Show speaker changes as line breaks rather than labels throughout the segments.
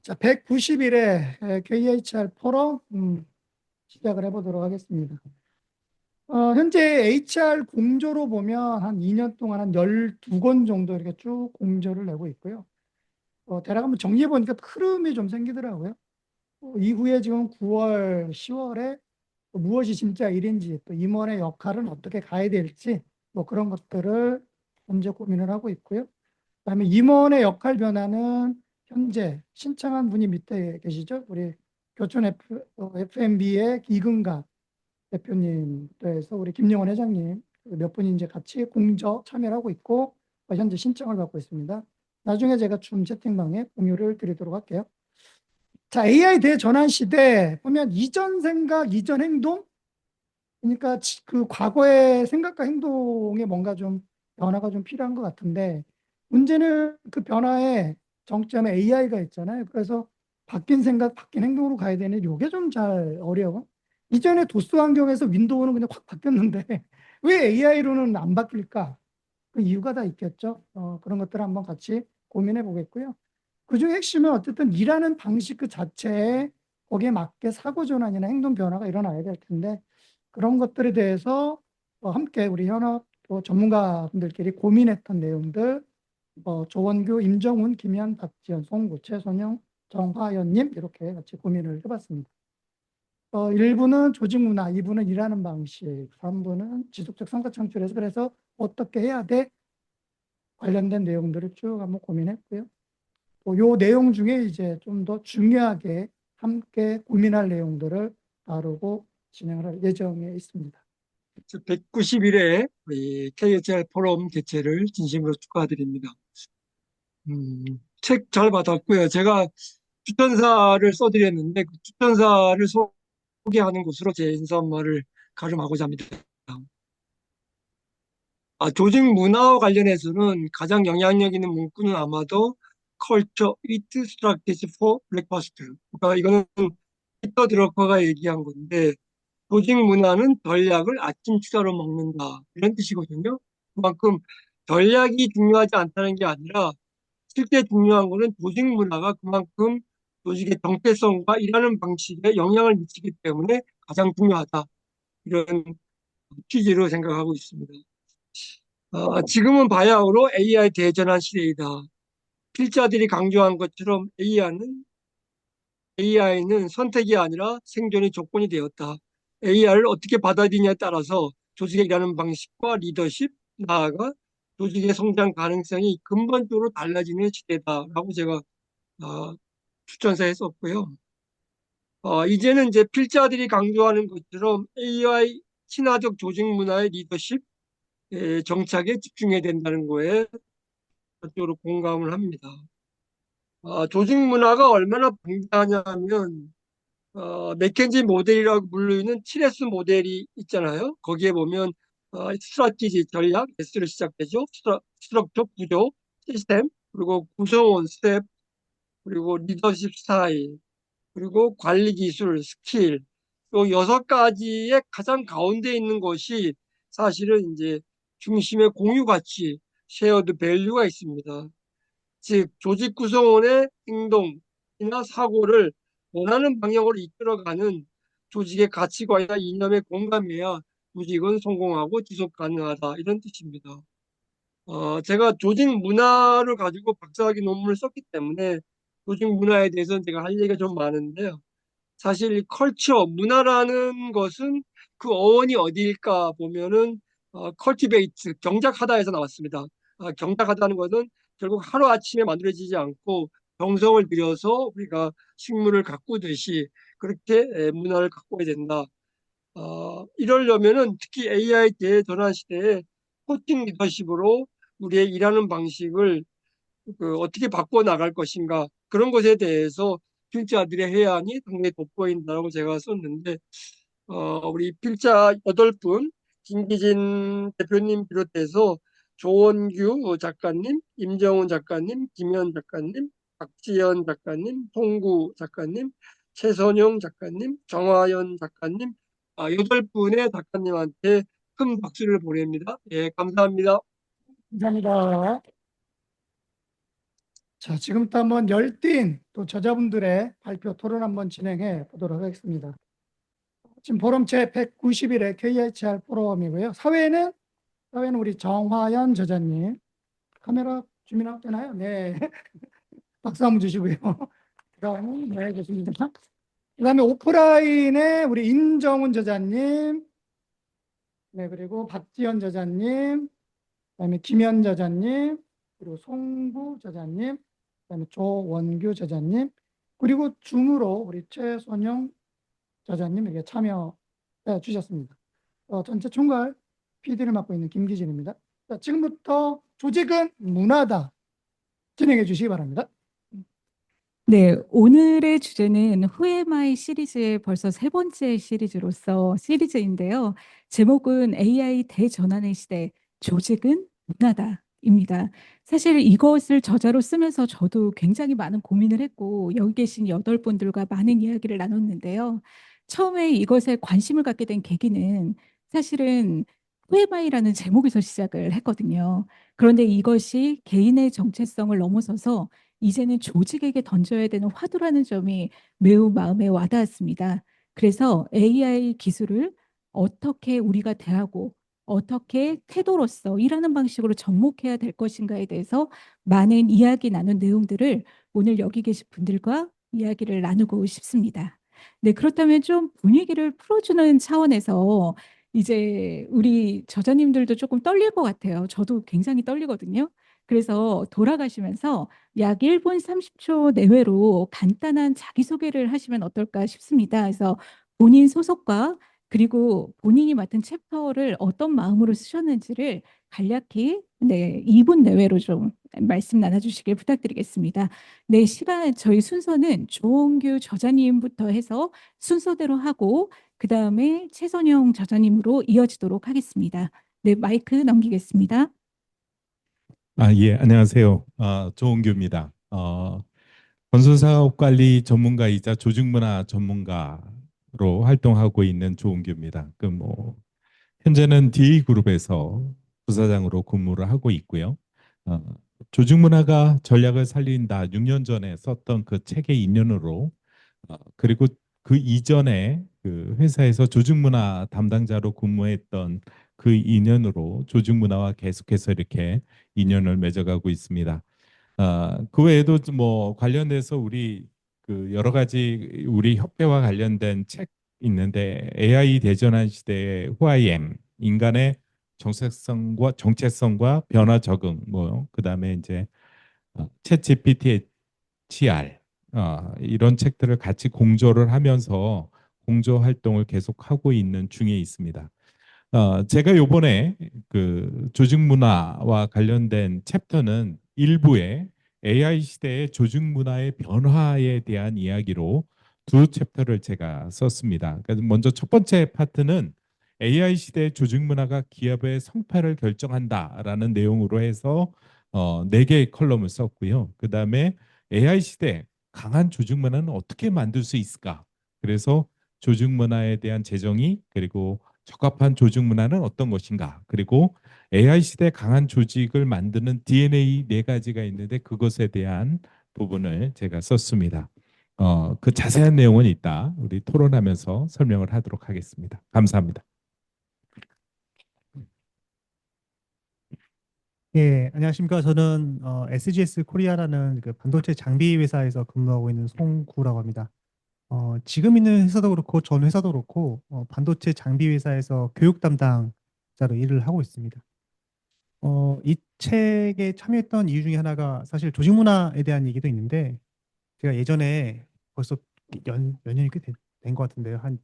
자, 190일에 KHR 포럼 시작을 해보도록 하겠습니다. 현재 HR 공조로 보면 한 2년 동안 한 12권 정도 이렇게 쭉 공조를 내고 있고요. 대략 한번 정리해 보니까 흐름이 좀 생기더라고요. 이후에 지금 9월, 10월에 무엇이 진짜 일인지, 또 임원의 역할은 어떻게 가야 될지, 뭐 그런 것들을 현재 고민을 하고 있고요. 그다음에 임원의 역할 변화는 현재 신청한 분이 밑에 계시죠? 우리 교촌 FMB의 이근갑 대표님부터 해서 우리 김영원 회장님 몇 분이 이제 같이 공저 참여를 하고 있고 현재 신청을 받고 있습니다. 나중에 제가 줌 채팅방에 공유를 드리도록 할게요. 자, AI 대전환 시대 보면 이전 생각, 이전 행동, 그러니까 그 과거의 생각과 행동에 뭔가 좀 변화가 좀 필요한 것 같은데 문제는 그 변화에 정점에 AI가 있잖아요. 그래서 바뀐 생각, 바뀐 행동으로 가야 되는 이게 좀 잘 어려워. 이전에 도스 환경에서 윈도우는 그냥 확 바뀌었는데 왜 AI로는 안 바뀔까? 그 이유가 다 있겠죠. 그런 것들을 한번 같이 고민해 보겠고요. 그중에 핵심은 어쨌든 일하는 방식 그 자체에 거기에 맞게 사고 전환이나 행동 변화가 일어나야 될 텐데 그런 것들에 대해서 함께 우리 현업 또 전문가분들끼리 고민했던 내용들 조원규, 임정훈, 김현, 박지현, 송구, 최선영, 정화연님 이렇게 같이 고민을 해봤습니다. 1부는 조직 문화, 2부는 일하는 방식, 3부는 지속적 성과 창출해서 그래서 어떻게 해야 돼? 관련된 내용들을 쭉 한번 고민했고요. 요 내용 중에 이제 좀 더 중요하게 함께 고민할 내용들을 다루고 진행을 할 예정에 있습니다.
190일에 KHR 포럼 개최를 진심으로 축하드립니다. 책 잘 받았고요. 제가 추천사를 써드렸는데 그 추천사를 소개하는 곳으로 제 인사말을 가름하고자 합니다. 조직 문화와 관련해서는 가장 영향력 있는 문구는 아마도 Culture, Eat, Strategy for Breakfast. 그러니까 이거는 피터 드러커가 얘기한 건데 조직 문화는 전략을 아침 식사로 먹는다. 이런 뜻이거든요. 그만큼 전략이 중요하지 않다는 게 아니라 실제 중요한 거는 조직 문화가 그만큼 조직의 정체성과 일하는 방식에 영향을 미치기 때문에 가장 중요하다. 이런 취지로 생각하고 있습니다. 지금은 바야흐로 AI 대전환 시대이다. 필자들이 강조한 것처럼 AI는 선택이 아니라 생존의 조건이 되었다. AI를 어떻게 받아들이냐에 따라서 조직의 일하는 방식과 리더십, 나아가 조직의 성장 가능성이 근본적으로 달라지는 시대다라고 제가 추천서에 썼고요. 이제는 이제 필자들이 강조하는 것처럼 AI 친화적 조직 문화의 리더십, 정착에 집중해야 된다는 거에 적극적으로 공감을 합니다. 조직 문화가 얼마나 방대하냐면 맥켄지 모델이라고 불리는 7S 모델이 있잖아요. 거기에 보면 스트라티지 전략 S로 시작되죠. 스트럭처 구조 시스템 그리고 구성원 스텝 그리고 리더십 스타일 그리고 관리 기술 스킬 요 6가지의 가장 가운데 있는 것이 사실은 이제 중심의 공유 가치 쉐어드 밸류가 있습니다. 즉 조직 구성원의 행동이나 사고를 원하는 방향으로 이끌어가는 조직의 가치관이나 이념에 공감해야 조직은 성공하고 지속 가능하다 이런 뜻입니다. 제가 조직 문화를 가지고 박사학위 논문을 썼기 때문에 조직 문화에 대해서는 제가 할 얘기가 좀 많은데요. 사실 이 컬처, 문화라는 것은 그 어원이 어디일까 보면은 컬티베이트, 경작하다에서 나왔습니다. 경작하다는 것은 결국 하루아침에 만들어지지 않고 정성을 들여서 우리가 식물을 가꾸듯이 그렇게 문화를 가꿔야 된다. 이러려면은 특히 AI 대전환 시대에 코칭 리더십으로 우리의 일하는 방식을 어떻게 바꿔 나갈 것인가 그런 것에 대해서 필자들의 해안이 상당히 돋보인다고 제가 썼는데 우리 필자 8분 김기진 대표님 비롯해서 조원규 작가님, 임정훈 작가님, 김현 작가님, 박지연 작가님, 송구 작가님, 최선영 작가님, 정화연 작가님 8분의 작가님한테 큰 박수를 보냅니다. 예, 감사합니다.
감사합니다. 자, 지금부터 한번 열띤 또 저자분들의 발표 토론 한번 진행해 보도록 하겠습니다. 지금 포럼 제 190일의 KHR 포럼이고요. 사회는 우리 정화연 저자님. 카메라 주민하고 되나요? 네. 박수 한번 주시고요. 그다음에 네, 좋습니다. 그다음에 오프라인에 우리 임정훈 저자님, 네, 그리고 박지연 저자님, 그다음에 김현 저자님, 그리고 송구 저자님, 그다음에 조원규 저자님, 그리고 줌으로 우리 최선영 저자님 이렇게 참여해 주셨습니다. 전체 총괄 PD를 맡고 있는 김기진입니다. 자, 지금부터 조직은 문화다. 진행해 주시기 바랍니다.
네, 오늘의 주제는 Who Am I 시리즈의 벌써 세 번째 시리즈인데요. 제목은 AI 대전환의 시대, 조직은 문화다입니다. 사실 이것을 저자로 쓰면서 저도 굉장히 많은 고민을 했고 여기 계신 8분들과 많은 이야기를 나눴는데요. 처음에 이것에 관심을 갖게 된 계기는 사실은 Who Am I라는 제목에서 시작을 했거든요. 그런데 이것이 개인의 정체성을 넘어서서 이제는 조직에게 던져야 되는 화두라는 점이 매우 마음에 와닿았습니다. 그래서 AI 기술을 어떻게 우리가 대하고 어떻게 태도로서 일하는 방식으로 접목해야 될 것인가에 대해서 많은 이야기 나눈 내용들을 오늘 여기 계신 분들과 이야기를 나누고 싶습니다. 네, 그렇다면 좀 분위기를 풀어주는 차원에서 이제 우리 저자님들도 조금 떨릴 것 같아요. 저도 굉장히 떨리거든요. 그래서 돌아가시면서 약 1분 30초 내외로 간단한 자기소개를 하시면 어떨까 싶습니다. 그래서 본인 소속과 그리고 본인이 맡은 챕터를 어떤 마음으로 쓰셨는지를 간략히 2분 내외로 좀 말씀 나눠주시길 부탁드리겠습니다. 네, 저희 순서는 조홍규 저자님부터 해서 순서대로 하고 그 다음에 최선영 저자님으로 이어지도록 하겠습니다. 네, 마이크 넘기겠습니다.
예, 안녕하세요. 조은규입니다. 건설사업관리 전문가이자 조직문화 전문가로 활동하고 있는 조은규입니다. 현재는 DA그룹에서 부사장으로 근무를 하고 있고요. 어, 조직문화가 전략을 살린다 6년 전에 썼던 그 책의 인연으로 그리고 그 이전에 그 회사에서 조직문화 담당자로 근무했던 그 인연으로 조직문화와 계속해서 이렇게 인연을 맺어가고 있습니다. 그 외에도 뭐 관련돼서 우리 그 여러 가지 우리 협회와 관련된 책 있는데 AI 대전환 시대의 Who I Am, 인간의 정체성과 변화 적응, 뭐 그다음에 이제 챗 GPT의 TR 이런 책들을 같이 공조를 하면서 공조 활동을 계속하고 있는 중에 있습니다. 제가 요번에 그 조직 문화와 관련된 챕터는 일부에 AI 시대의 조직 문화의 변화에 대한 이야기로 두 챕터를 제가 썼습니다. 그래서 먼저 첫 번째 파트는 AI 시대의 조직 문화가 기업의 성패를 결정한다라는 내용으로 해서 네 개의 컬럼을 썼고요. 그 다음에 AI 시대 강한 조직 문화는 어떻게 만들 수 있을까? 그래서 조직 문화에 대한 재정의 그리고 적합한 조직 문화는 어떤 것인가? 그리고 AI 시대 강한 조직을 만드는 DNA 네 가지가 있는데 그것에 대한 부분을 제가 썼습니다. 그 자세한 내용은 이따 우리 토론하면서 설명을 하도록 하겠습니다. 감사합니다.
예, 안녕하십니까. 저는 SGS 코리아라는 그 반도체 장비 회사에서 근무하고 있는 송구라고 합니다. 지금 있는 회사도 그렇고 전 회사도 그렇고 반도체 장비 회사에서 교육 담당자로 일을 하고 있습니다. 이 책에 참여했던 이유 중에 하나가 사실 조직 문화에 대한 얘기도 있는데 제가 예전에 벌써 몇 년이 꽤 된 것 같은데요. 한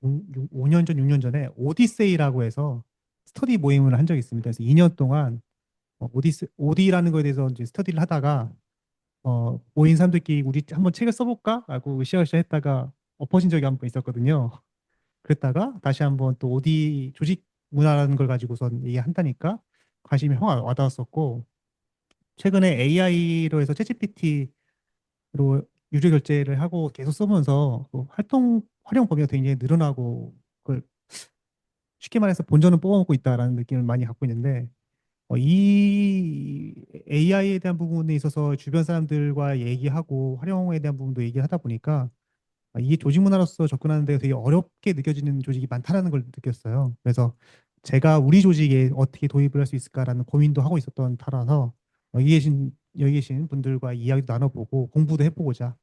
5년 전, 6년 전에 오디세이라고 해서 스터디 모임을 한 적이 있습니다. 그래서 2년 동안 오디라는 거에 대해서 이제 스터디를 하다가 모인 사람들끼리 우리 한번 책을 써볼까? 라고 시작을 했다가 엎어진 적이 한 번 있었거든요. 그랬다가 다시 한번 또 오디 조직 문화라는 걸 가지고선 얘기한다니까 관심이 확 와닿았었고 최근에 AI로 해서 챗GPT로 유료 결제를 하고 계속 써면서 그 활용 범위가 굉장히 늘어나고 그걸 쉽게 말해서 본전을 뽑아먹고 있다라는 느낌을 많이 갖고 있는데 이 AI에 대한 부분에 있어서 주변 사람들과 얘기하고 활용에 대한 부분도 얘기를 하다 보니까 이게 조직 문화로서 접근하는 데 되게 어렵게 느껴지는 조직이 많다라는 걸 느꼈어요. 그래서 제가 우리 조직에 어떻게 도입을 할 수 있을까라는 고민도 하고 있었던 터라서 여기 계신 분들과 이야기도 나눠보고 공부도 해보고자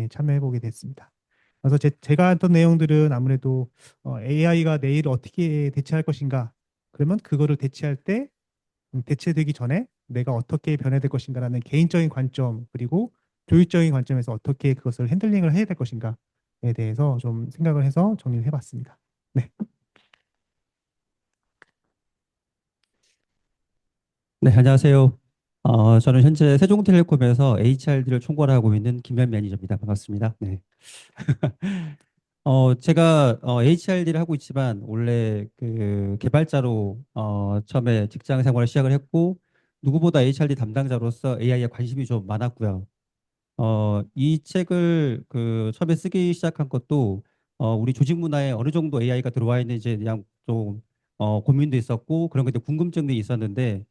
참여해보게 됐습니다. 그래서 제가 했던 내용들은 아무래도 AI가 내일 어떻게 대체할 것인가, 그러면 그거를 대체할 때 대체되기 전에 내가 어떻게 변해야 될 것인가라는 개인적인 관점, 그리고 교육적인 관점에서 어떻게 그것을 핸들링을 해야 될 것인가에 대해서 좀 생각을 해서 정리를 해봤습니다. 네.
네, 안녕하세요. 저는 현재 세종텔레콤에서 HRD를 총괄하고 있는 김현 매니저입니다. 반갑습니다. 네. 제가 HRD를 하고 있지만 원래 그 개발자로 처음에 직장 생활을 시작을 했고 누구보다 HRD 담당자로서 AI에 관심이 좀 많았고요. 이 책을 그 처음에 쓰기 시작한 것도 우리 조직 문화에 어느 정도 AI가 들어와 있는지에 대한 좀 고민도 있었고 그런 것들 궁금증도 있었는데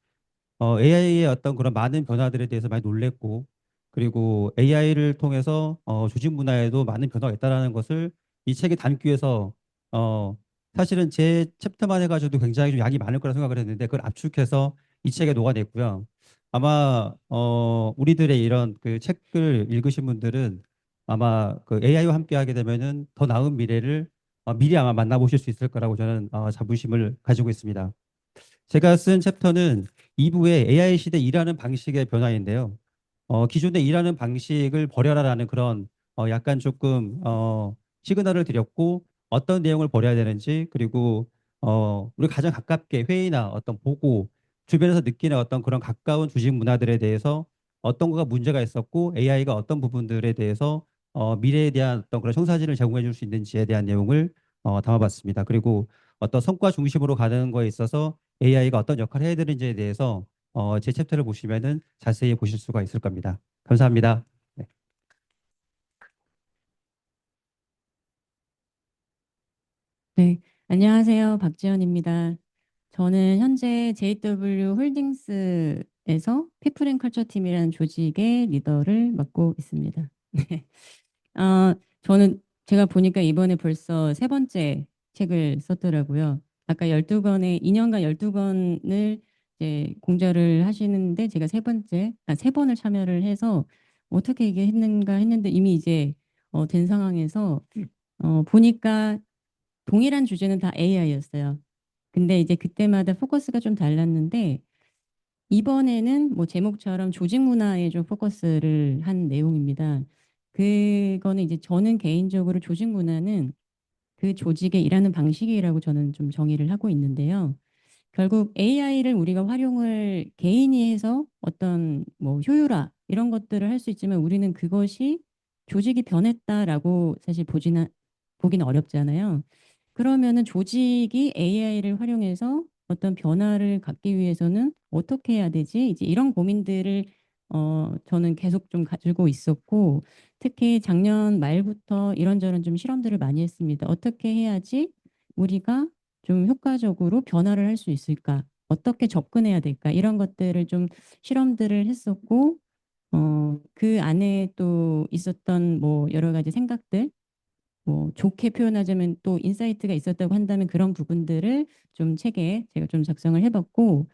AI의 어떤 그런 많은 변화들에 대해서 많이 놀랬고, 그리고 AI를 통해서 조직 문화에도 많은 변화가 있다는 것을 이 책에 담기 위해서 어, 사실은 제 챕터만 해가지고도 굉장히 좀 양이 많을 거라 생각을 했는데 그걸 압축해서 이 책에 녹아냈고요. 아마 우리들의 이런 그 책을 읽으신 분들은 아마 그 AI와 함께 하게 되면은 더 나은 미래를 미리 아마 만나보실 수 있을 거라고 저는 자부심을 가지고 있습니다. 제가 쓴 챕터는 2부의 AI 시대 일하는 방식의 변화인데요. 기존의 일하는 방식을 버려라라는 그런 약간 조금 시그널을 드렸고 어떤 내용을 버려야 되는지 그리고 우리 가장 가깝게 회의나 어떤 보고 주변에서 느끼는 어떤 그런 가까운 조직 문화들에 대해서 어떤 거가 문제가 있었고 AI가 어떤 부분들에 대해서 미래에 대한 어떤 그런 청사진을 제공해 줄 수 있는지에 대한 내용을 담아봤습니다. 그리고 어떤 성과 중심으로 가는 거에 있어서 AI가 어떤 역할을 해야 되는지에 대해서 제 챕터를 보시면은 자세히 보실 수가 있을 겁니다. 감사합니다. 네.
네, 안녕하세요. 박지연입니다. 저는 현재 JW 홀딩스에서 피플앤컬처 팀이라는 조직의 리더를 맡고 있습니다. 네. 저는 제가 보니까 이번에 벌써 세 번째 책을 썼더라고요. 아까 12권에 2년간 12권을 이제 공저를 하시는데 제가 세 번을 참여를 해서 어떻게 이게 했는가 했는데 이미 이제 된 상황에서 보니까 동일한 주제는 다 AI였어요. 근데 이제 그때마다 포커스가 좀 달랐는데 이번에는 뭐 제목처럼 조직 문화에 좀 포커스를 한 내용입니다. 그거는 이제 저는 개인적으로 조직 문화는 그 조직의 일하는 방식이라고 저는 좀 정의를 하고 있는데요. 결국 AI를 우리가 활용을 개인이 해서 어떤 뭐 효율화 이런 것들을 할 수 있지만 우리는 그것이 조직이 변했다라고 사실 보기는 어렵잖아요. 그러면은 조직이 AI를 활용해서 어떤 변화를 갖기 위해서는 어떻게 해야 되지? 이제 이런 고민들을 저는 계속 좀 가지고 있었고 특히 작년 말부터 이런저런 좀 실험들을 많이 했습니다. 어떻게 해야지 우리가 좀 효과적으로 변화를 할 수 있을까? 어떻게 접근해야 될까? 이런 것들을 좀 실험들을 했었고 그 안에 또 있었던 뭐 여러 가지 생각들 뭐 좋게 표현하자면 또 인사이트가 있었다고 한다면 그런 부분들을 좀 책에 제가 좀 작성을 해봤고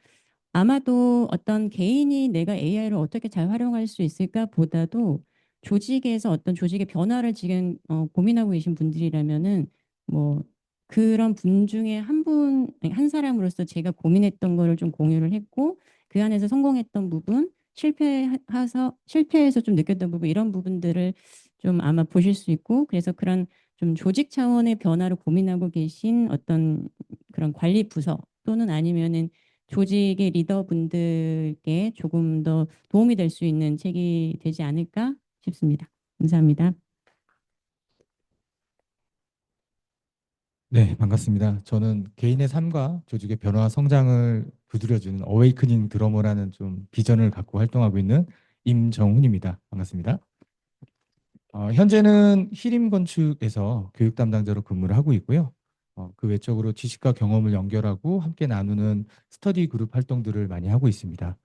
아마도 어떤 개인이 내가 AI를 어떻게 잘 활용할 수 있을까 보다도 조직에서 어떤 조직의 변화를 지금 고민하고 계신 분들이라면은 뭐 그런 분 중에 한 사람으로서 제가 고민했던 거를 좀 공유를 했고 그 안에서 성공했던 부분, 실패해서 좀 느꼈던 부분 이런 부분들을 좀 아마 보실 수 있고 그래서 그런 좀 조직 차원의 변화를 고민하고 계신 어떤 그런 관리 부서 또는 아니면은 조직의 리더분들께 조금 더 도움이 될 수 있는 책이 되지 않을까 싶습니다. 감사합니다.
네, 반갑습니다. 저는 개인의 삶과 조직의 변화와 성장을 두드려주는 어웨이크닝 드러머라는 좀 비전을 갖고 활동하고 있는 임정훈입니다. 반갑습니다. 현재는 히림 건축에서 교육 담당자로 근무를 하고 있고요. 그 외적으로 지식과 경험을 연결하고 함께 나누는 스터디 그룹 활동들을 많이 하고 있습니다.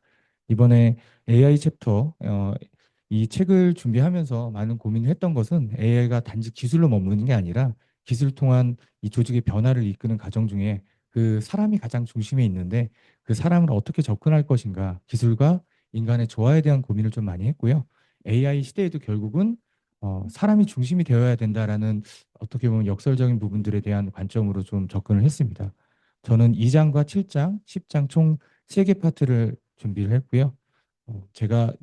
이번에 AI 챕터 이 책을 준비하면서 많은 고민을 했던 것은 AI가 단지 기술로 머무는 게 아니라 기술을 통한 이 조직의 변화를 이끄는 과정 중에 그 사람이 가장 중심에 있는데 그 사람을 어떻게 접근할 것인가 기술과 인간의 조화에 대한 고민을 좀 많이 했고요. AI 시대에도 결국은 사람이 중심이 되어야 된다라는 어떻게 보면 역설적인 부분들에 대한 관점으로 좀 접근을 했습니다. 저는 2장과 7장, 10장 총 3개 파트를 준비를 했고요. 제가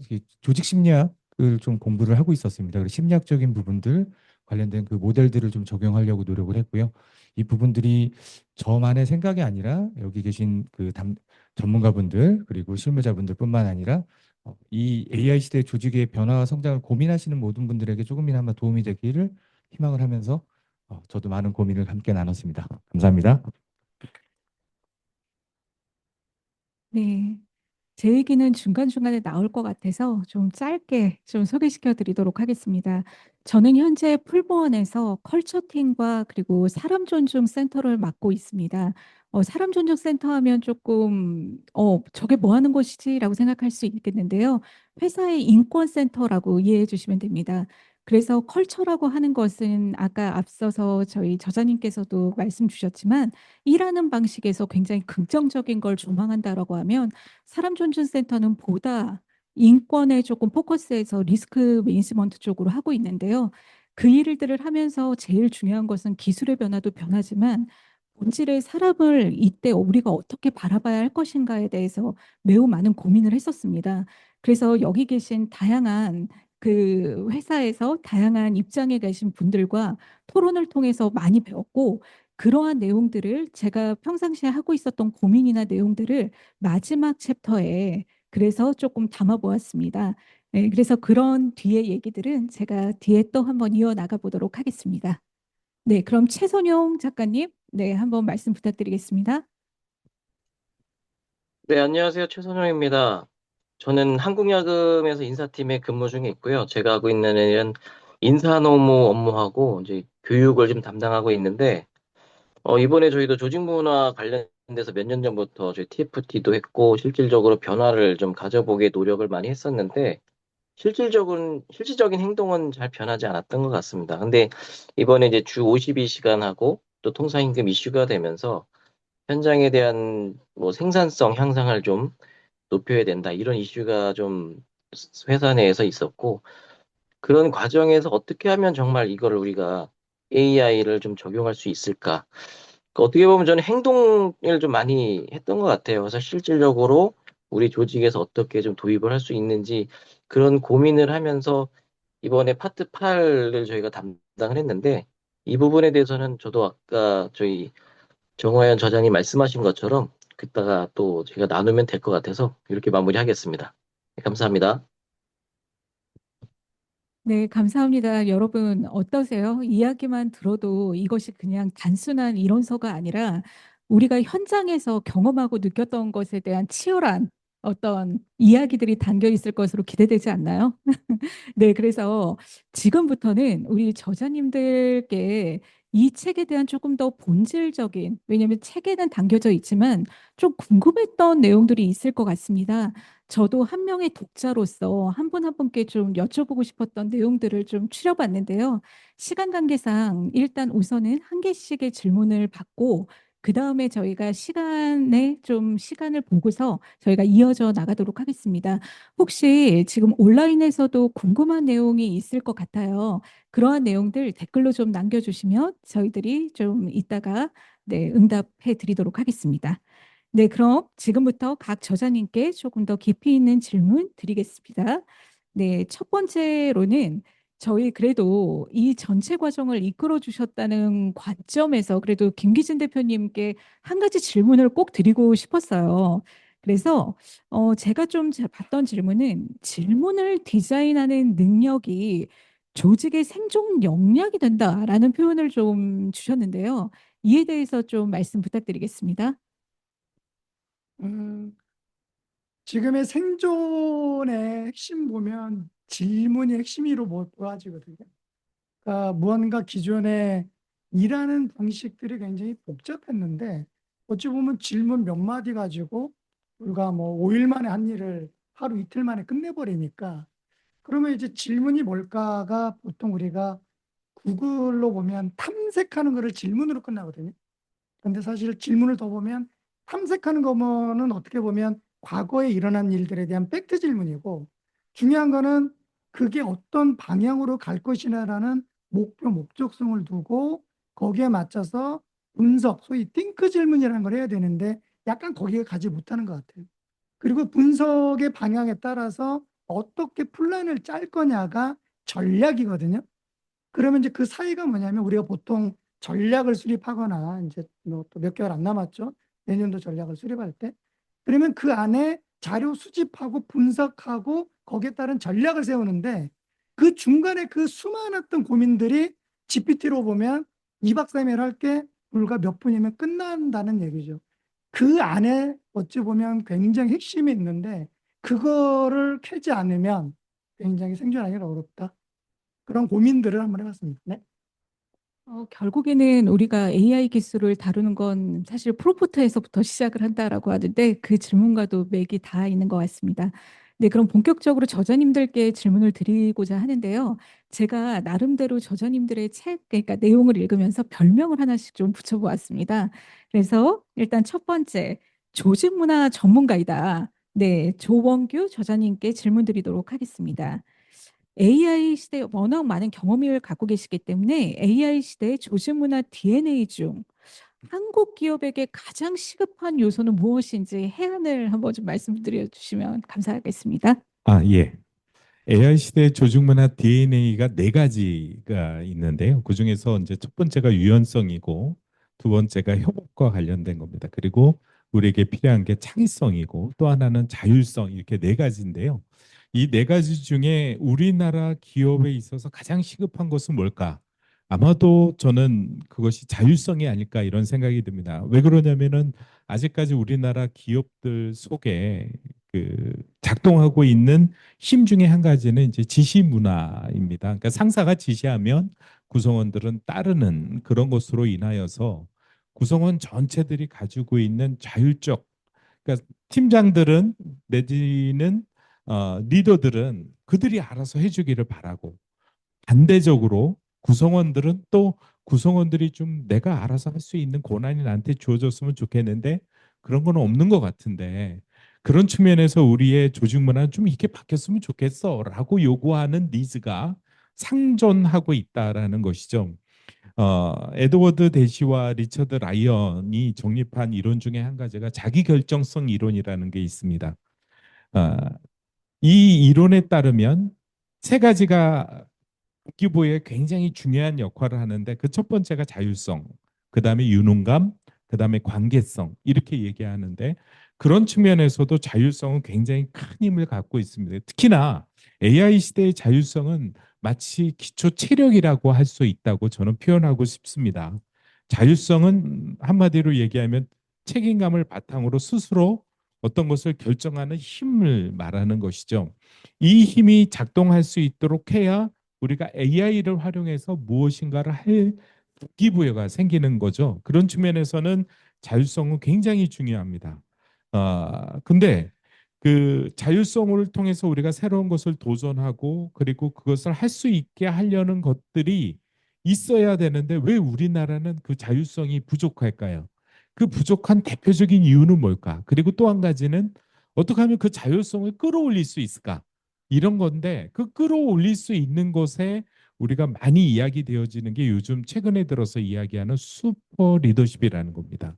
조직 심리학을 좀 공부를 하고 있었습니다. 그래서 심리학적인 부분들 관련된 그 모델들을 좀 적용하려고 노력을 했고요. 이 부분들이 저만의 생각이 아니라 여기 계신 그 전문가분들 그리고 실무자분들뿐만 아니라 이 AI 시대 조직의 변화와 성장을 고민하시는 모든 분들에게 조금이나마 도움이 되기를 희망을 하면서 저도 많은 고민을 함께 나눴습니다. 감사합니다.
네. 제 얘기는 중간중간에 나올 것 같아서 좀 짧게 좀 소개시켜 드리도록 하겠습니다. 저는 현재 풀무원에서 컬처팀과 그리고 사람 존중 센터를 맡고 있습니다. 사람 존중 센터 하면 조금 저게 뭐 하는 곳이지라고 생각할 수 있겠는데요. 회사의 인권 센터라고 이해해 주시면 됩니다. 그래서 컬처라고 하는 것은 아까 앞서서 저희 저자님께서도 말씀 주셨지만 일하는 방식에서 굉장히 긍정적인 걸 조망한다라고 하면 사람 존중 센터는 보다 인권에 조금 포커스해서 리스크 매니지먼트 쪽으로 하고 있는데요. 그 일들을 하면서 제일 중요한 것은 기술의 변화도 변하지만 본질의 사람을 이때 우리가 어떻게 바라봐야 할 것인가에 대해서 매우 많은 고민을 했었습니다. 그래서 여기 계신 다양한 그 회사에서 다양한 입장에 계신 분들과 토론을 통해서 많이 배웠고 그러한 내용들을 제가 평상시에 하고 있었던 고민이나 내용들을 마지막 챕터에 그래서 조금 담아 보았습니다. 네, 그래서 그런 뒤의 얘기들은 제가 뒤에 또 한번 이어나가 보도록 하겠습니다. 네, 그럼 최선용 작가님, 네, 한번 말씀 부탁드리겠습니다.
네, 안녕하세요. 최선영입니다. 저는 한국야금에서 인사팀에 근무 중에 있고요. 제가 하고 있는 일은 인사노무 업무하고 이제 교육을 좀 담당하고 있는데, 이번에 저희도 조직 문화 관련돼서 몇 년 전부터 저희 TFT도 했고, 실질적으로 변화를 좀 가져보게 노력을 많이 했었는데, 실질적인 행동은 잘 변하지 않았던 것 같습니다. 근데 이번에 이제 주 52시간 하고 또 통사임금 이슈가 되면서 현장에 대한 뭐 생산성 향상을 좀 높여야 된다. 이런 이슈가 좀 회사 내에서 있었고, 그런 과정에서 어떻게 하면 정말 이거를 우리가 AI를 좀 적용할 수 있을까? 어떻게 보면 저는 행동을 좀 많이 했던 것 같아요. 그래서 실질적으로 우리 조직에서 어떻게 좀 도입을 할 수 있는지 그런 고민을 하면서 이번에 파트 8을 저희가 담당을 했는데, 이 부분에 대해서는 저도 아까 저희 정화연 저장이 말씀하신 것처럼 그따가 또 제가 나누면 될 것 같아서 이렇게 마무리하겠습니다. 네, 감사합니다.
네, 감사합니다. 여러분 어떠세요? 이야기만 들어도 이것이 그냥 단순한 이론서가 아니라 우리가 현장에서 경험하고 느꼈던 것에 대한 치열한 어떤 이야기들이 담겨 있을 것으로 기대되지 않나요? 네, 그래서 지금부터는 우리 저자님들께 이 책에 대한 조금 더 본질적인, 왜냐하면 책에는 담겨져 있지만 좀 궁금했던 내용들이 있을 것 같습니다. 저도 한 명의 독자로서 한 분 한 분께 좀 여쭤보고 싶었던 내용들을 좀 추려봤는데요. 시간 관계상 일단 우선은 한 개씩의 질문을 받고 그 다음에 저희가 시간을 보고서 저희가 이어져 나가도록 하겠습니다. 혹시 지금 온라인에서도 궁금한 내용이 있을 것 같아요. 그러한 내용들 댓글로 좀 남겨주시면 저희들이 좀 이따가 네, 응답해 드리도록 하겠습니다. 네, 그럼 지금부터 각 저자님께 조금 더 깊이 있는 질문 드리겠습니다. 네, 첫 번째로는 저희 그래도 이 전체 과정을 이끌어 주셨다는 관점에서 그래도 김기진 대표님께 한 가지 질문을 꼭 드리고 싶었어요. 그래서 제가 좀 봤던 질문은 질문을 디자인하는 능력이 조직의 생존 역량이 된다라는 표현을 좀 주셨는데요. 이에 대해서 좀 말씀 부탁드리겠습니다.
음, 지금의 생존의 핵심 보면 질문이 핵심으로 모아지거든요. 그러니까 무언가 기존에 일하는 방식들이 굉장히 복잡했는데 어찌 보면 질문 몇 마디 가지고 우리가 뭐 5일 만에 한 일을 하루 이틀 만에 끝내버리니까 그러면 이제 질문이 뭘까가 보통 우리가 구글로 보면 탐색하는 거를 질문으로 끝나거든요. 근데 사실 질문을 더 보면 탐색하는 거는 어떻게 보면 과거에 일어난 일들에 대한 팩트 질문이고 중요한 거는 그게 어떤 방향으로 갈 것이냐라는 목표, 목적성을 두고 거기에 맞춰서 분석, 소위 띵크 질문이라는 걸 해야 되는데 약간 거기에 가지 못하는 것 같아요. 그리고 분석의 방향에 따라서 어떻게 플랜을 짤 거냐가 전략이거든요. 그러면 이제 그 사이가 뭐냐면 우리가 보통 전략을 수립하거나 이제 뭐 또 몇 개월 안 남았죠. 내년도 전략을 수립할 때. 그러면 그 안에 자료 수집하고 분석하고 거기에 따른 전략을 세우는데 그 중간에 그 수많았던 고민들이 GPT로 보면 2박 3일 할 게 불과 몇 분이면 끝난다는 얘기죠. 그 안에 어찌 보면 굉장히 핵심이 있는데 그거를 캐지 않으면 굉장히 생존하기가 어렵다. 그런 고민들을 한번 해봤습니다. 네.
결국에는 우리가 AI 기술을 다루는 건 사실 프롬프트에서부터 시작을 한다라고 하는데 그 질문과도 맥이 다 있는 것 같습니다. 네, 그럼 본격적으로 저자님들께 질문을 드리고자 하는데요. 제가 나름대로 저자님들의 책, 그러니까 내용을 읽으면서 별명을 하나씩 좀 붙여보았습니다. 그래서 일단 첫 번째, 조직 문화 전문가이다. 네, 조원규 저자님께 질문 드리도록 하겠습니다. AI 시대에 워낙 많은 경험을 갖고 계시기 때문에 AI 시대의 조직 문화 DNA 중 한국 기업에게 가장 시급한 요소는 무엇인지 해안을 한번 좀 말씀드려 주시면 감사하겠습니다.
예. AI 시대의 조직 문화 DNA가 네 가지가 있는데요. 그중에서 이제 첫 번째가 유연성이고 두 번째가 협업과 관련된 겁니다. 그리고 우리에게 필요한 게 창의성이고 또 하나는 자율성 이렇게 네 가지인데요. 이 네 가지 중에 우리나라 기업에 있어서 가장 시급한 것은 뭘까? 아마도 저는 그것이 자율성이 아닐까 이런 생각이 듭니다. 왜 그러냐면은 아직까지 우리나라 기업들 속에 그 작동하고 있는 힘 중에 한 가지는 이제 지시 문화입니다. 그러니까 상사가 지시하면 구성원들은 따르는 그런 것으로 인하여서 구성원 전체들이 가지고 있는 자율적, 그러니까 팀장들은 내지는 리더들은 그들이 알아서 해주기를 바라고 반대적으로 구성원들은 또 구성원들이 좀 내가 알아서 할 수 있는 권한이 나한테 주어졌으면 좋겠는데 그런 건 없는 것 같은데 그런 측면에서 우리의 조직 문화는 좀 이렇게 바뀌었으면 좋겠어라고 요구하는 니즈가 상존하고 있다라는 것이죠. 에드워드 대시와 리처드 라이언이 정립한 이론 중에 한 가지가 자기결정성 이론이라는 게 있습니다. 어, 이 이론에 따르면 세 가지가 동기부여에 굉장히 중요한 역할을 하는데 그 첫 번째가 자율성, 그 다음에 유능감, 그 다음에 관계성 이렇게 얘기하는데 그런 측면에서도 자율성은 굉장히 큰 힘을 갖고 있습니다. 특히나 AI 시대의 자율성은 마치 기초 체력이라고 할 수 있다고 저는 표현하고 싶습니다. 자율성은 한마디로 얘기하면 책임감을 바탕으로 스스로 어떤 것을 결정하는 힘을 말하는 것이죠. 이 힘이 작동할 수 있도록 해야 우리가 AI를 활용해서 무엇인가를 할 동기부여가 생기는 거죠. 그런 측면에서는 자율성은 굉장히 중요합니다. 근데 그 자율성을 통해서 우리가 새로운 것을 도전하고 그리고 그것을 할 수 있게 하려는 것들이 있어야 되는데 왜 우리나라는 그 자율성이 부족할까요? 그 부족한 대표적인 이유는 뭘까? 그리고 또 한 가지는 어떻게 하면 그 자율성을 끌어올릴 수 있을까? 이런 건데 그 끌어올릴 수 있는 것에 우리가 많이 이야기되어지는 게 요즘 최근에 들어서 이야기하는 슈퍼 리더십이라는 겁니다.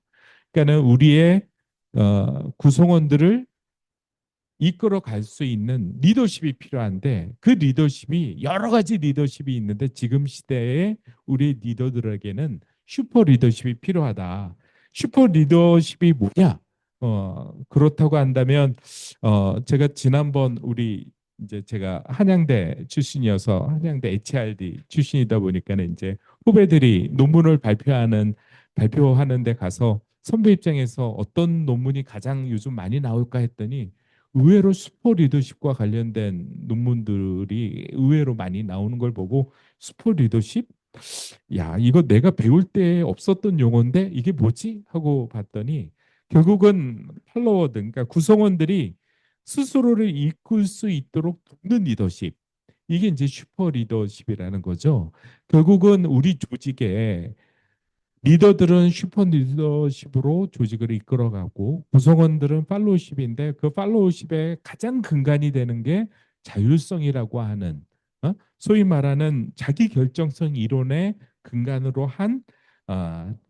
그러니까는 우리의 구성원들을 이끌어 갈 수 있는 리더십이 필요한데 그 리더십이 여러 가지 리더십이 있는데 지금 시대에 우리 리더들에게는 슈퍼 리더십이 필요하다. 슈퍼 리더십이 뭐냐? 그렇다고 한다면 제가 지난번 우리 이제 제가 한양대 출신이어서 한양대 HRD 출신이다 보니까는 이제 후배들이 논문을 발표하는 데 가서 선배 입장에서 어떤 논문이 가장 요즘 많이 나올까 했더니 의외로 슈퍼 리더십과 관련된 논문들이 의외로 많이 나오는 걸 보고 슈퍼 리더십? 야, 이거 내가 배울 때 없었던 용어인데 이게 뭐지? 하고 봤더니 결국은 팔로워들, 그러니까 구성원들이 스스로를 이끌 수 있도록 돕는 리더십. 이게 이제 슈퍼 리더십이라는 거죠. 결국은 우리 조직에 리더들은 슈퍼 리더십으로 조직을 이끌어가고 구성원들은 팔로우십인데 그 팔로우십의 가장 근간이 되는 게 자율성이라고 하는 소위 말하는 자기 결정성 이론의 근간으로 한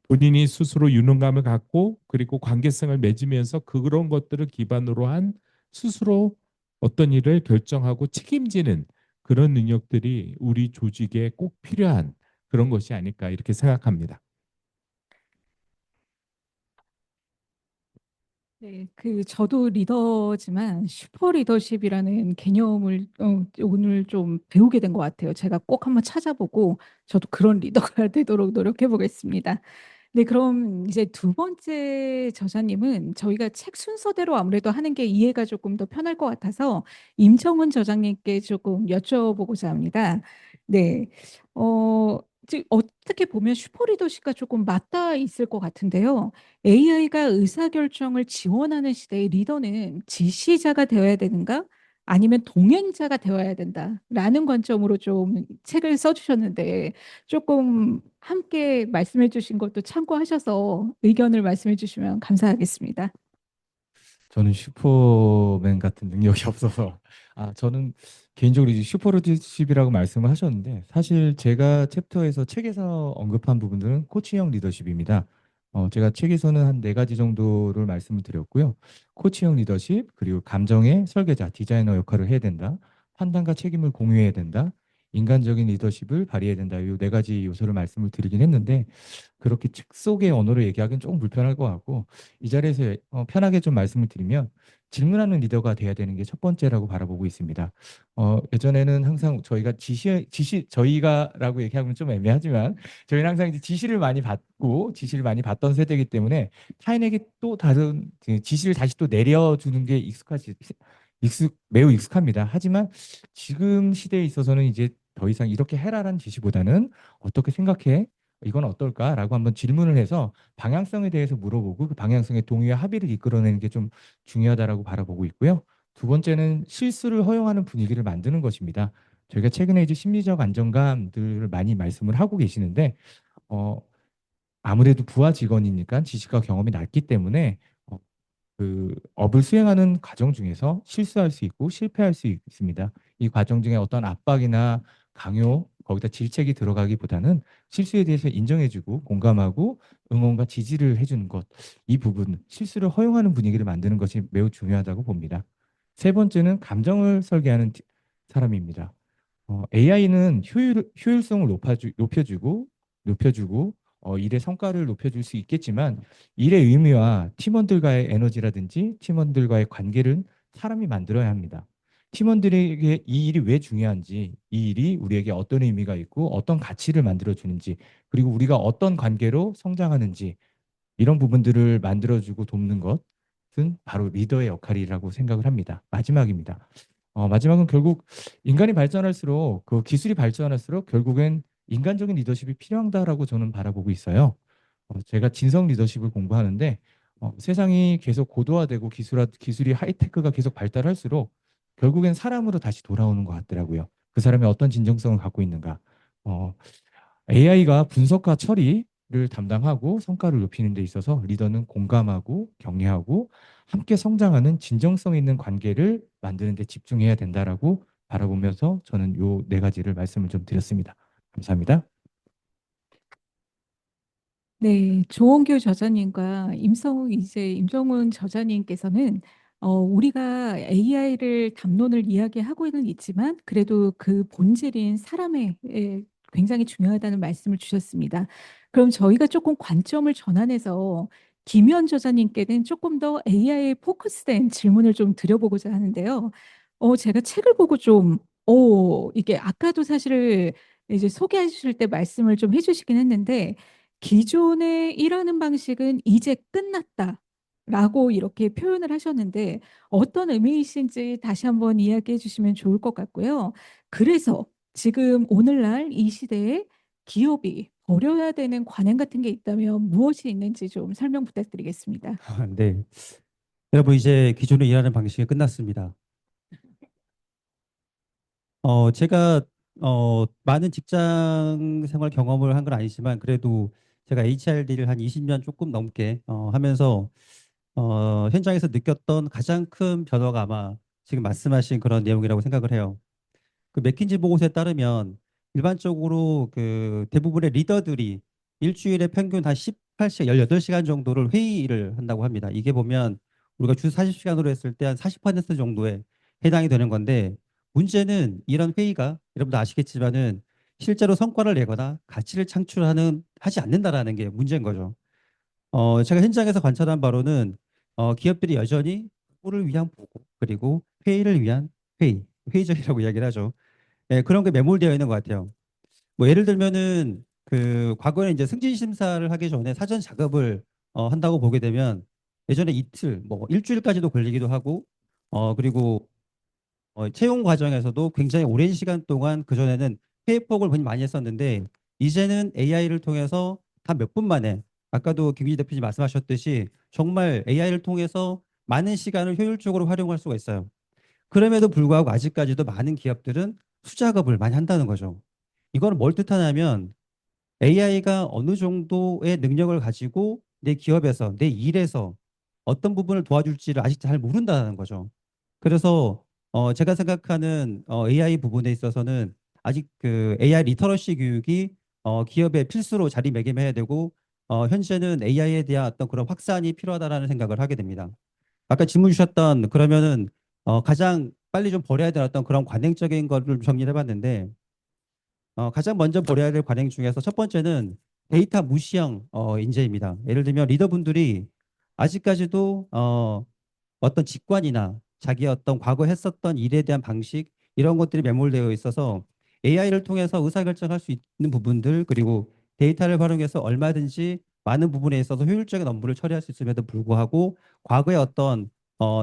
본인이 스스로 유능감을 갖고 그리고 관계성을 맺으면서 그런 것들을 기반으로 한 스스로 어떤 일을 결정하고 책임지는 그런 능력들이 우리 조직에 꼭 필요한 그런 것이 아닐까 이렇게 생각합니다.
네, 저도 리더지만 슈퍼 리더십이라는 개념을 오늘 좀 배우게 된 것 같아요. 제가 꼭 한번 찾아보고 저도 그런 리더가 되도록 노력해 보겠습니다. 네, 그럼 이제 두 번째 저자님은 저희가 책 순서대로 아무래도 하는 게 이해가 조금 더 편할 것 같아서 임정훈 저자님께 조금 여쭤보고자 합니다. 네, 어떻게 보면 슈퍼 리더십과 조금 맞닿아 있을 것 같은데요. AI가 의사결정을 지원하는 시대의 리더는 지시자가 되어야 되는가? 아니면 동행자가 되어야 된다라는 관점으로 좀 책을 써주셨는데 조금 함께 말씀해 주신 것도 참고하셔서 의견을 말씀해 주시면 감사하겠습니다.
저는 슈퍼맨 같은 능력이 없어서 저는 개인적으로 이제 슈퍼리더십이라고 말씀을 하셨는데 사실 제가 챕터에서 책에서 언급한 부분들은 코치형 리더십입니다. 제가 책에서는 한 네 가지 정도를 말씀을 드렸고요. 코치형 리더십, 그리고 감정의 설계자, 디자이너 역할을 해야 된다. 판단과 책임을 공유해야 된다. 인간적인 리더십을 발휘해야 된다. 이 네 가지 요소를 말씀을 드리긴 했는데 그렇게 책 속의 언어로 얘기하기는 조금 불편할 것 같고 이 자리에서 편하게 좀 말씀을 드리면 질문하는 리더가 돼야 되는 게 첫 번째라고 바라보고 있습니다. 예전에는 항상 저희가 저희가라고 얘기하면 좀 애매하지만 저희는 항상 이제 지시를 많이 받고 지시를 많이 받던 세대이기 때문에 타인에게 또 다른 지시를 다시 또 내려주는 게 매우 익숙합니다. 하지만 지금 시대에 있어서는 이제 더 이상 이렇게 해라라는 지시보다는 어떻게 생각해? 이건 어떨까라고 한번 질문을 해서 방향성에 대해서 물어보고 그 방향성의 동의와 합의를 이끌어내는 게 좀 중요하다라고 바라보고 있고요. 두 번째는 실수를 허용하는 분위기를 만드는 것입니다. 저희가 최근에 이제 심리적 안정감들을 많이 말씀을 하고 계시는데 아무래도 부하 직원이니까 지식과 경험이 낮기 때문에 그 업을 수행하는 과정 중에서 실수할 수 있고 실패할 수 있습니다. 이 과정 중에 어떤 압박이나 강요, 거기다 질책이 들어가기보다는 실수에 대해서 인정해주고 공감하고 응원과 지지를 해주는 것, 이 부분, 실수를 허용하는 분위기를 만드는 것이 매우 중요하다고 봅니다. 세 번째는 감정을 설계하는 사람입니다. AI는 효율성을 높여주고 일의 성과를 높여줄 수 있겠지만 일의 의미와 팀원들과의 에너지라든지 팀원들과의 관계를 사람이 만들어야 합니다. 팀원들에게 이 일이 왜 중요한지, 이 일이 우리에게 어떤 의미가 있고 어떤 가치를 만들어주는지, 그리고 우리가 어떤 관계로 성장하는지 이런 부분들을 만들어주고 돕는 것은 바로 리더의 역할이라고 생각을 합니다. 마지막입니다. 마지막은 결국 인간이 발전할수록 그 기술이 발전할수록 결국엔 인간적인 리더십이 필요하다라고 저는 바라보고 있어요. 제가 진성 리더십을 공부하는데 세상이 계속 고도화되고 기술이 하이테크가 계속 발달할수록 결국엔 사람으로 다시 돌아오는 것 같더라고요. 그 사람이 어떤 진정성을 갖고 있는가. AI가 분석과 처리를 담당하고 성과를 높이는 데 있어서 리더는 공감하고 격려하고 함께 성장하는 진정성 있는 관계를 만드는 데 집중해야 된다라고 바라보면서 저는 요 네 가지를 말씀을 좀 드렸습니다. 감사합니다.
네, 조원규 저자님과 임정훈 저자님께서는 우리가 AI를 담론을 이야기하고는 있지만 그래도 그 본질인 사람의 굉장히 중요하다는 말씀을 주셨습니다. 그럼 저희가 조금 관점을 전환해서 김현 저자님께는 조금 더 AI에 포커스된 질문을 좀 드려보고자 하는데요. 제가 책을 보고 좀 이게 아까도 사실 이제 소개해 주실 때 말씀을 좀 해주시긴 했는데 기존의 일하는 방식은 이제 끝났다라고 이렇게 표현을 하셨는데 어떤 의미이신지 다시 한번 이야기해 주시면 좋을 것 같고요. 그래서 지금 오늘날 이 시대에 기업이 버려야 되는 관행 같은 게 있다면 무엇이 있는지 좀 설명 부탁드리겠습니다.
네. 여러분 이제 기존에 일하는 방식이 끝났습니다. 제가 많은 직장 생활 경험을 한 건 아니지만 그래도 제가 HRD를 한 20년 조금 넘게 하면서 현장에서 느꼈던 가장 큰 변화가 아마 지금 말씀하신 그런 내용이라고 생각을 해요. 그 맥킨지 보고서에 따르면 일반적으로 그 대부분의 리더들이 일주일에 평균 한 18시간, 18시간 정도를 회의를 한다고 합니다. 이게 보면 우리가 주 40시간으로 했을 때 한 40% 정도에 해당이 되는 건데 문제는 이런 회의가 여러분도 아시겠지만은 실제로 성과를 내거나 가치를 창출하는 하지 않는다라는 게 문제인 거죠. 제가 현장에서 관찰한 바로는 기업들이 여전히 보고를 위한 보고 그리고 회의를 위한 회의, 회의적이라고 이야기를 하죠. 네, 그런 게 매몰되어 있는 것 같아요. 뭐 예를 들면은 그 과거에 이제 승진 심사를 하기 전에 사전 작업을 한다고 보게 되면 예전에 이틀, 뭐 일주일까지도 걸리기도 하고 그리고 채용 과정에서도 굉장히 오랜 시간 동안 그전에는 회의폭을 굉장히 많이 했었는데 이제는 AI를 통해서 단 몇 분 만에 아까도 김기지 대표님 말씀하셨듯이 정말 AI를 통해서 많은 시간을 효율적으로 활용할 수가 있어요. 그럼에도 불구하고 아직까지도 많은 기업들은 수작업을 많이 한다는 거죠. 이거는 뭘 뜻하냐면 AI가 어느 정도의 능력을 가지고 내 기업에서, 내 일에서 어떤 부분을 도와줄지를 아직 잘 모른다는 거죠. 그래서 제가 생각하는 AI 부분에 있어서는 아직 그 AI 리터러시 교육이 기업의 필수로 자리매김해야 되고 현재는 AI에 대한 어떤 그런 확산이 필요하다라는 생각을 하게 됩니다. 아까 질문 주셨던 그러면은 가장 빨리 좀 버려야 될 어떤 그런 관행적인 거를 좀 정리를 해봤는데 가장 먼저 버려야 될 관행 중에서 첫 번째는 데이터 무시형 인재입니다. 예를 들면 리더분들이 아직까지도 어떤 직관이나 자기 어떤 과거 했었던 일에 대한 방식 이런 것들이 매몰되어 있어서 AI를 통해서 의사결정할 수 있는 부분들 그리고 데이터를 활용해서 얼마든지 많은 부분에 있어서 효율적인 업무를 처리할 수 있음에도 불구하고 과거의 어떤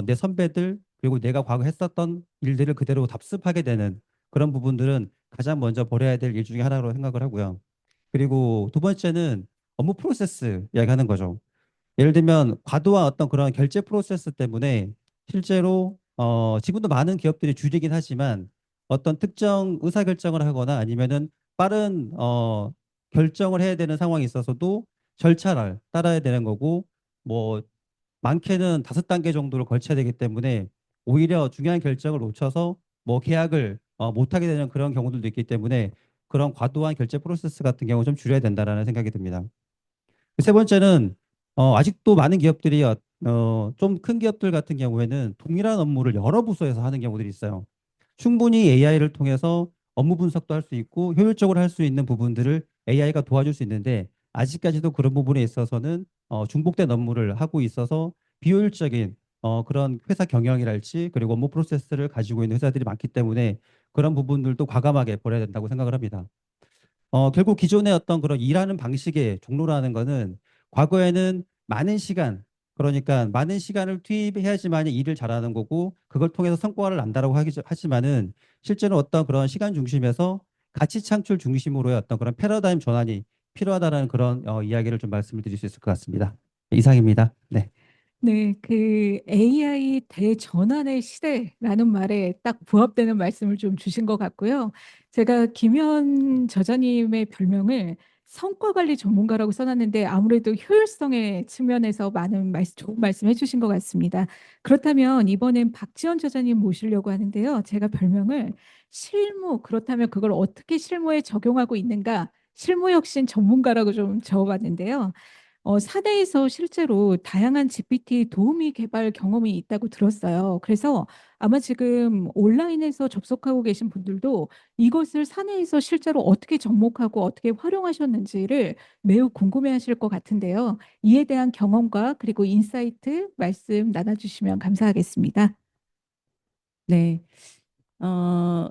내 선배들 그리고 내가 과거 했었던 일들을 그대로 답습하게 되는 그런 부분들은 가장 먼저 버려야 될 일 중에 하나로 생각을 하고요. 그리고 두 번째는 업무 프로세스 이야기하는 거죠. 예를 들면 과도한 어떤 그런 결제 프로세스 때문에 실제로 지금도 많은 기업들이 줄이긴 하지만 어떤 특정 의사결정을 하거나 아니면은 빠른 결정을 해야 되는 상황이 있어서도 절차를 따라야 되는 거고 뭐 많게는 5단계 정도를 걸쳐야 되기 때문에 오히려 중요한 결정을 놓쳐서 뭐 계약을 못하게 되는 그런 경우들도 있기 때문에 그런 과도한 결제 프로세스 같은 경우 좀 줄여야 된다라는 생각이 듭니다. 세 번째는 아직도 많은 기업들이 좀 큰 기업들 같은 경우에는 동일한 업무를 여러 부서에서 하는 경우들이 있어요. 충분히 AI를 통해서 업무 분석도 할 수 있고 효율적으로 할 수 있는 부분들을 AI가 도와줄 수 있는데 아직까지도 그런 부분에 있어서는 중복된 업무를 하고 있어서 비효율적인 그런 회사 경영이랄지 그리고 업무 프로세스를 가지고 있는 회사들이 많기 때문에 그런 부분들도 과감하게 버려야 된다고 생각을 합니다. 결국 기존의 어떤 그런 일하는 방식의 종로라는 거는 과거에는 많은 시간, 그러니까 많은 시간을 투입해야지만 일을 잘하는 거고 그걸 통해서 성과를 난다라고 하지만은 실제로 어떤 그런 시간 중심에서 가치 창출 중심으로의 어떤 그런 패러다임 전환이 필요하다라는 그런 이야기를 좀 말씀을 드릴 수 있을 것 같습니다. 이상입니다. 네.
네, 그 AI 대전환의 시대라는 말에 딱 부합되는 말씀을 좀 주신 것 같고요. 제가 김현 저자님의 별명을 성과 관리 전문가라고 써놨는데 아무래도 효율성의 측면에서 많은 좋은 말씀 해주신 것 같습니다. 그렇다면 이번엔 박지원 저자님 모시려고 하는데요. 제가 별명을 실무, 그렇다면 그걸 어떻게 실무에 적용하고 있는가? 실무혁신 전문가라고 좀 적어봤는데요. 사내에서 실제로 다양한 GPT 도우미 개발 경험이 있다고 들었어요. 그래서 아마 지금 온라인에서 접속하고 계신 분들도 이것을 사내에서 실제로 어떻게 접목하고 어떻게 활용하셨는지를 매우 궁금해 하실 것 같은데요. 이에 대한 경험과 그리고 인사이트 말씀 나눠주시면 감사하겠습니다.
네. 어,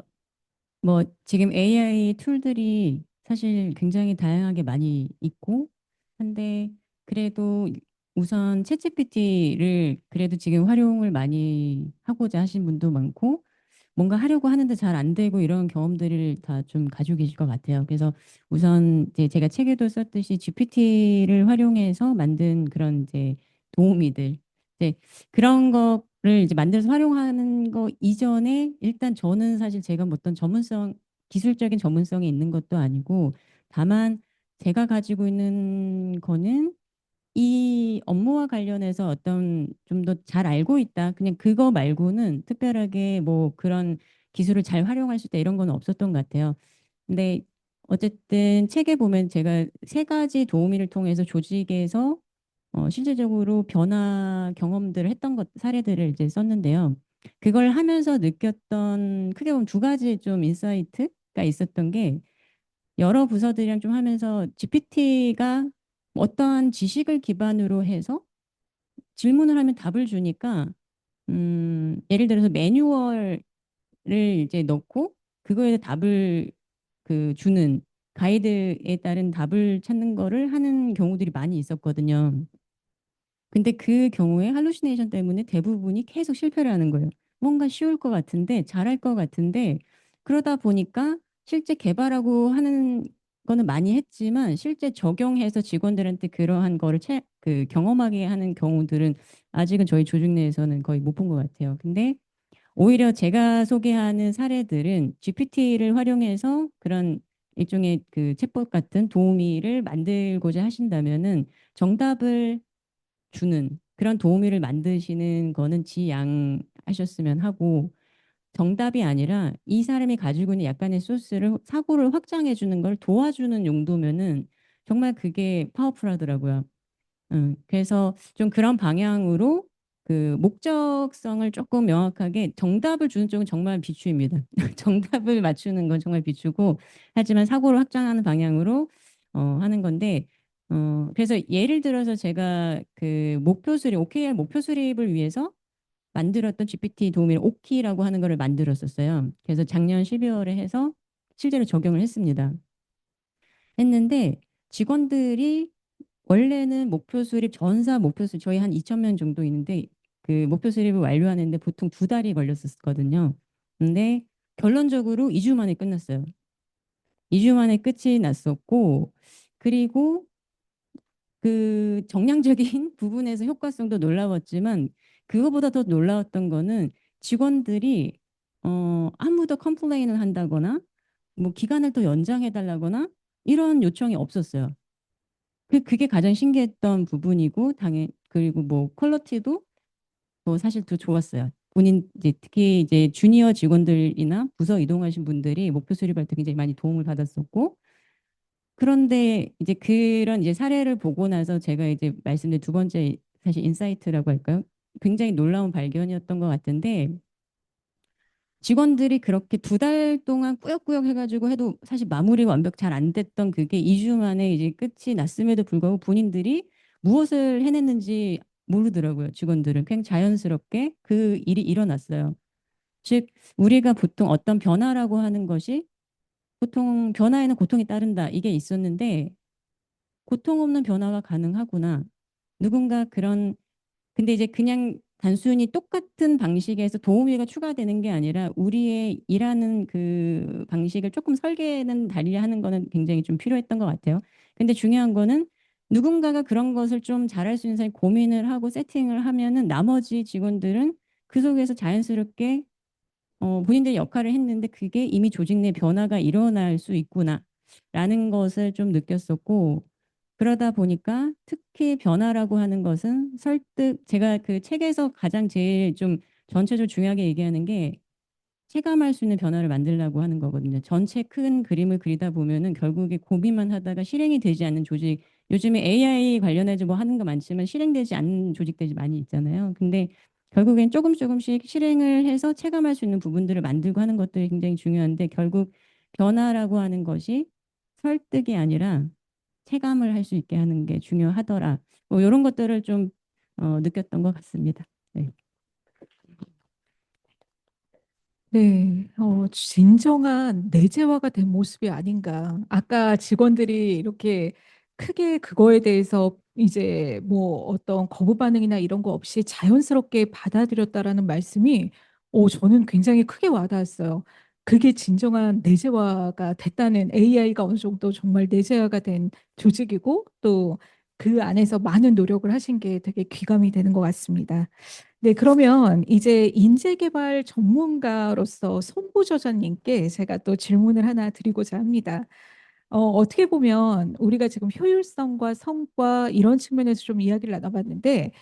뭐 지금 AI 툴들이 사실 굉장히 다양하게 많이 있고 한데 그래도 우선 챗GPT를 그래도 지금 활용을 많이 하고자 하신 분도 많고 뭔가 하려고 하는데 잘 안 되고 이런 경험들을 다 좀 가지고 계실 것 같아요. 그래서 우선 이제 제가 책에도 썼듯이 GPT를 활용해서 만든 그런 이제 도우미들, 이제 그런 거를 이제 만들어서 활용하는 거 이전에 일단 저는 사실 제가 뭐 어떤 기술적인 전문성이 있는 것도 아니고 다만 제가 가지고 있는 거는 이 업무와 관련해서 어떤 좀 더 잘 알고 있다. 그냥 그거 말고는 특별하게 뭐 그런 기술을 잘 활용할 수 있다 이런 건 없었던 것 같아요. 근데 어쨌든 책에 보면 제가 세 가지 도우미를 통해서 조직에서 실질적으로 변화 경험들을 했던 사례들을 이제 썼는데요. 그걸 하면서 느꼈던 크게 보면 두 가지 좀 인사이트가 있었던 게 여러 부서들이랑 좀 하면서 GPT가 어떠한 지식을 기반으로 해서 질문을 하면 답을 주니까 예를 들어서 매뉴얼을 이제 넣고 그거에 답을 주는 가이드에 따른 답을 찾는 거를 하는 경우들이 많이 있었거든요. 근데 그 경우에 할루시네이션 때문에 대부분이 계속 실패를 하는 거예요. 뭔가 쉬울 것 같은데 잘할 것 같은데 그러다 보니까 실제 개발하고 하는 거는 많이 했지만 실제 적용해서 직원들한테 그러한 거를 경험하게 하는 경우들은 아직은 저희 조직 내에서는 거의 못 본 것 같아요. 근데 오히려 제가 소개하는 사례들은 GPT를 활용해서 그런 일종의 그 챗봇 같은 도우미를 만들고자 하신다면은 정답을 주는 그런 도우미를 만드시는 거는 지양하셨으면 하고 정답이 아니라 이 사람이 가지고 있는 약간의 사고를 확장해 주는 걸 도와주는 용도면은 정말 그게 파워풀하더라고요. 그래서 좀 그런 방향으로 그 목적성을 조금 명확하게 정답을 주는 쪽은 정말 비추입니다. 정답을 맞추는 건 정말 비추고 하지만 사고를 확장하는 방향으로 하는 건데 그래서 예를 들어서 제가 그 OKR 목표 수립을 위해서 만들었던 GPT 도우미 오키라고 하는 거를 만들었었어요. 그래서 작년 12월에 해서 실제로 적용을 했는데 직원들이 원래는 목표 수립 전사 목표 수립 저희 한 2,000명 정도 있는데 그 목표 수립을 완료하는데 보통 2달이 걸렸었거든요. 근데 결론적으로 2주 만에 끝났어요. 2주 만에 끝이 났었고 그리고 그 정량적인 부분에서 효과성도 놀라웠지만 그거보다 더 놀라웠던 거는 직원들이 아무도 컴플레인을 한다거나 뭐 기간을 더 연장해 달라거나 이런 요청이 없었어요. 그게 가장 신기했던 부분이고 그리고 뭐 퀄리티도 뭐 사실 더 좋았어요. 본인 이제 특히 이제 주니어 직원들이나 부서 이동하신 분들이 목표 수립할 때 굉장히 많이 도움을 받았었고 그런데 이제 그런 이제 사례를 보고 나서 제가 이제 말씀드린 두 번째 사실 인사이트라고 할까요? 굉장히 놀라운 발견이었던 것 같은데 직원들이 그렇게 2달 동안 꾸역꾸역 해가지고 해도 사실 마무리가 완벽 잘 안 됐던 그게 2주 만에 이제 끝이 났음에도 불구하고 본인들이 무엇을 해냈는지 모르더라고요. 직원들은 그냥 자연스럽게 그 일이 일어났어요. 즉 우리가 보통 어떤 변화라고 하는 것이 보통 변화에는 고통이 따른다 이게 있었는데 고통 없는 변화가 가능하구나. 누군가 근데 이제 그냥 단순히 똑같은 방식에서 도우미가 추가되는 게 아니라 우리의 일하는 그 방식을 조금 설계는 달리하는 거는 굉장히 좀 필요했던 것 같아요. 근데 중요한 거는 누군가가 그런 것을 좀 잘할 수 있는 사람이 고민을 하고 세팅을 하면은 나머지 직원들은 그 속에서 자연스럽게 본인들의 역할을 했는데 그게 이미 조직 내 변화가 일어날 수 있구나라는 것을 좀 느꼈었고 그러다 보니까 특히 변화라고 하는 것은 제가 그 책에서 가장 제일 좀 전체적으로 중요하게 얘기하는 게 체감할 수 있는 변화를 만들려고 하는 거거든요. 전체 큰 그림을 그리다 보면은 결국에 고민만 하다가 실행이 되지 않는 조직, 요즘에 AI 관련해서 뭐 하는 거 많지만 실행되지 않는 조직들이 많이 있잖아요. 근데 결국엔 조금씩 실행을 해서 체감할 수 있는 부분들을 만들고 하는 것들이 굉장히 중요한데 결국 변화라고 하는 것이 설득이 아니라 체감을 할 수 있게 하는 게 중요하더라. 뭐 이런 것들을 좀 느꼈던 것 같습니다. 네.
네, 진정한 내재화가 된 모습이 아닌가. 아까 직원들이 이렇게 크게 그거에 대해서 이제 뭐 어떤 거부 반응이나 이런 거 없이 자연스럽게 받아들였다라는 말씀이 저는 굉장히 크게 와닿았어요. 그게 진정한 내재화가 됐다는 AI가 어느 정도 정말 내재화가 된 조직이고 또 그 안에서 많은 노력을 하신 게 되게 귀감이 되는 것 같습니다. 네, 그러면 이제 인재개발 전문가로서 손부저자님께 제가 또 질문을 하나 드리고자 합니다. 어떻게 보면 우리가 지금 효율성과 성과 이런 측면에서 좀 이야기를 나눠봤는데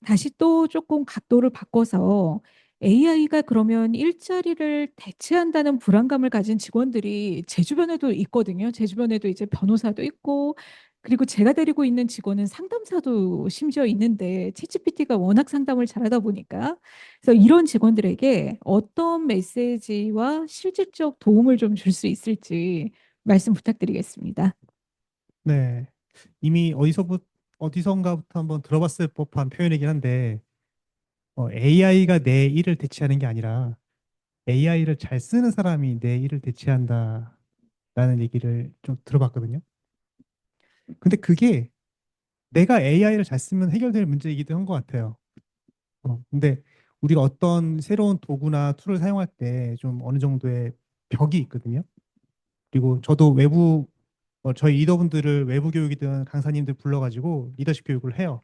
다시 또 조금 각도를 바꿔서 AI가 그러면 일자리를 대체한다는 불안감을 가진 직원들이 제 주변에도 있거든요. 제 주변에도 이제 변호사도 있고, 그리고 제가 데리고 있는 직원은 상담사도 심지어 있는데, 챗GPT가 워낙 상담을 잘하다 보니까. 그래서 이런 직원들에게 어떤 메시지와 실질적 도움을 좀 줄 수 있을지 말씀 부탁드리겠습니다.
네. 이미 어디선가부터 한번 들어봤을 법한 표현이긴 한데, AI가 내 일을 대체하는 게 아니라 AI를 잘 쓰는 사람이 내 일을 대체한다라는 얘기를 좀 들어봤거든요. 근데 그게 내가 AI를 잘 쓰면 해결될 문제이기도 한 것 같아요. 근데 우리가 어떤 새로운 도구나 툴을 사용할 때 좀 어느 정도의 벽이 있거든요. 그리고 저도 저희 리더분들을 외부 교육이든 강사님들 불러가지고 리더십 교육을 해요.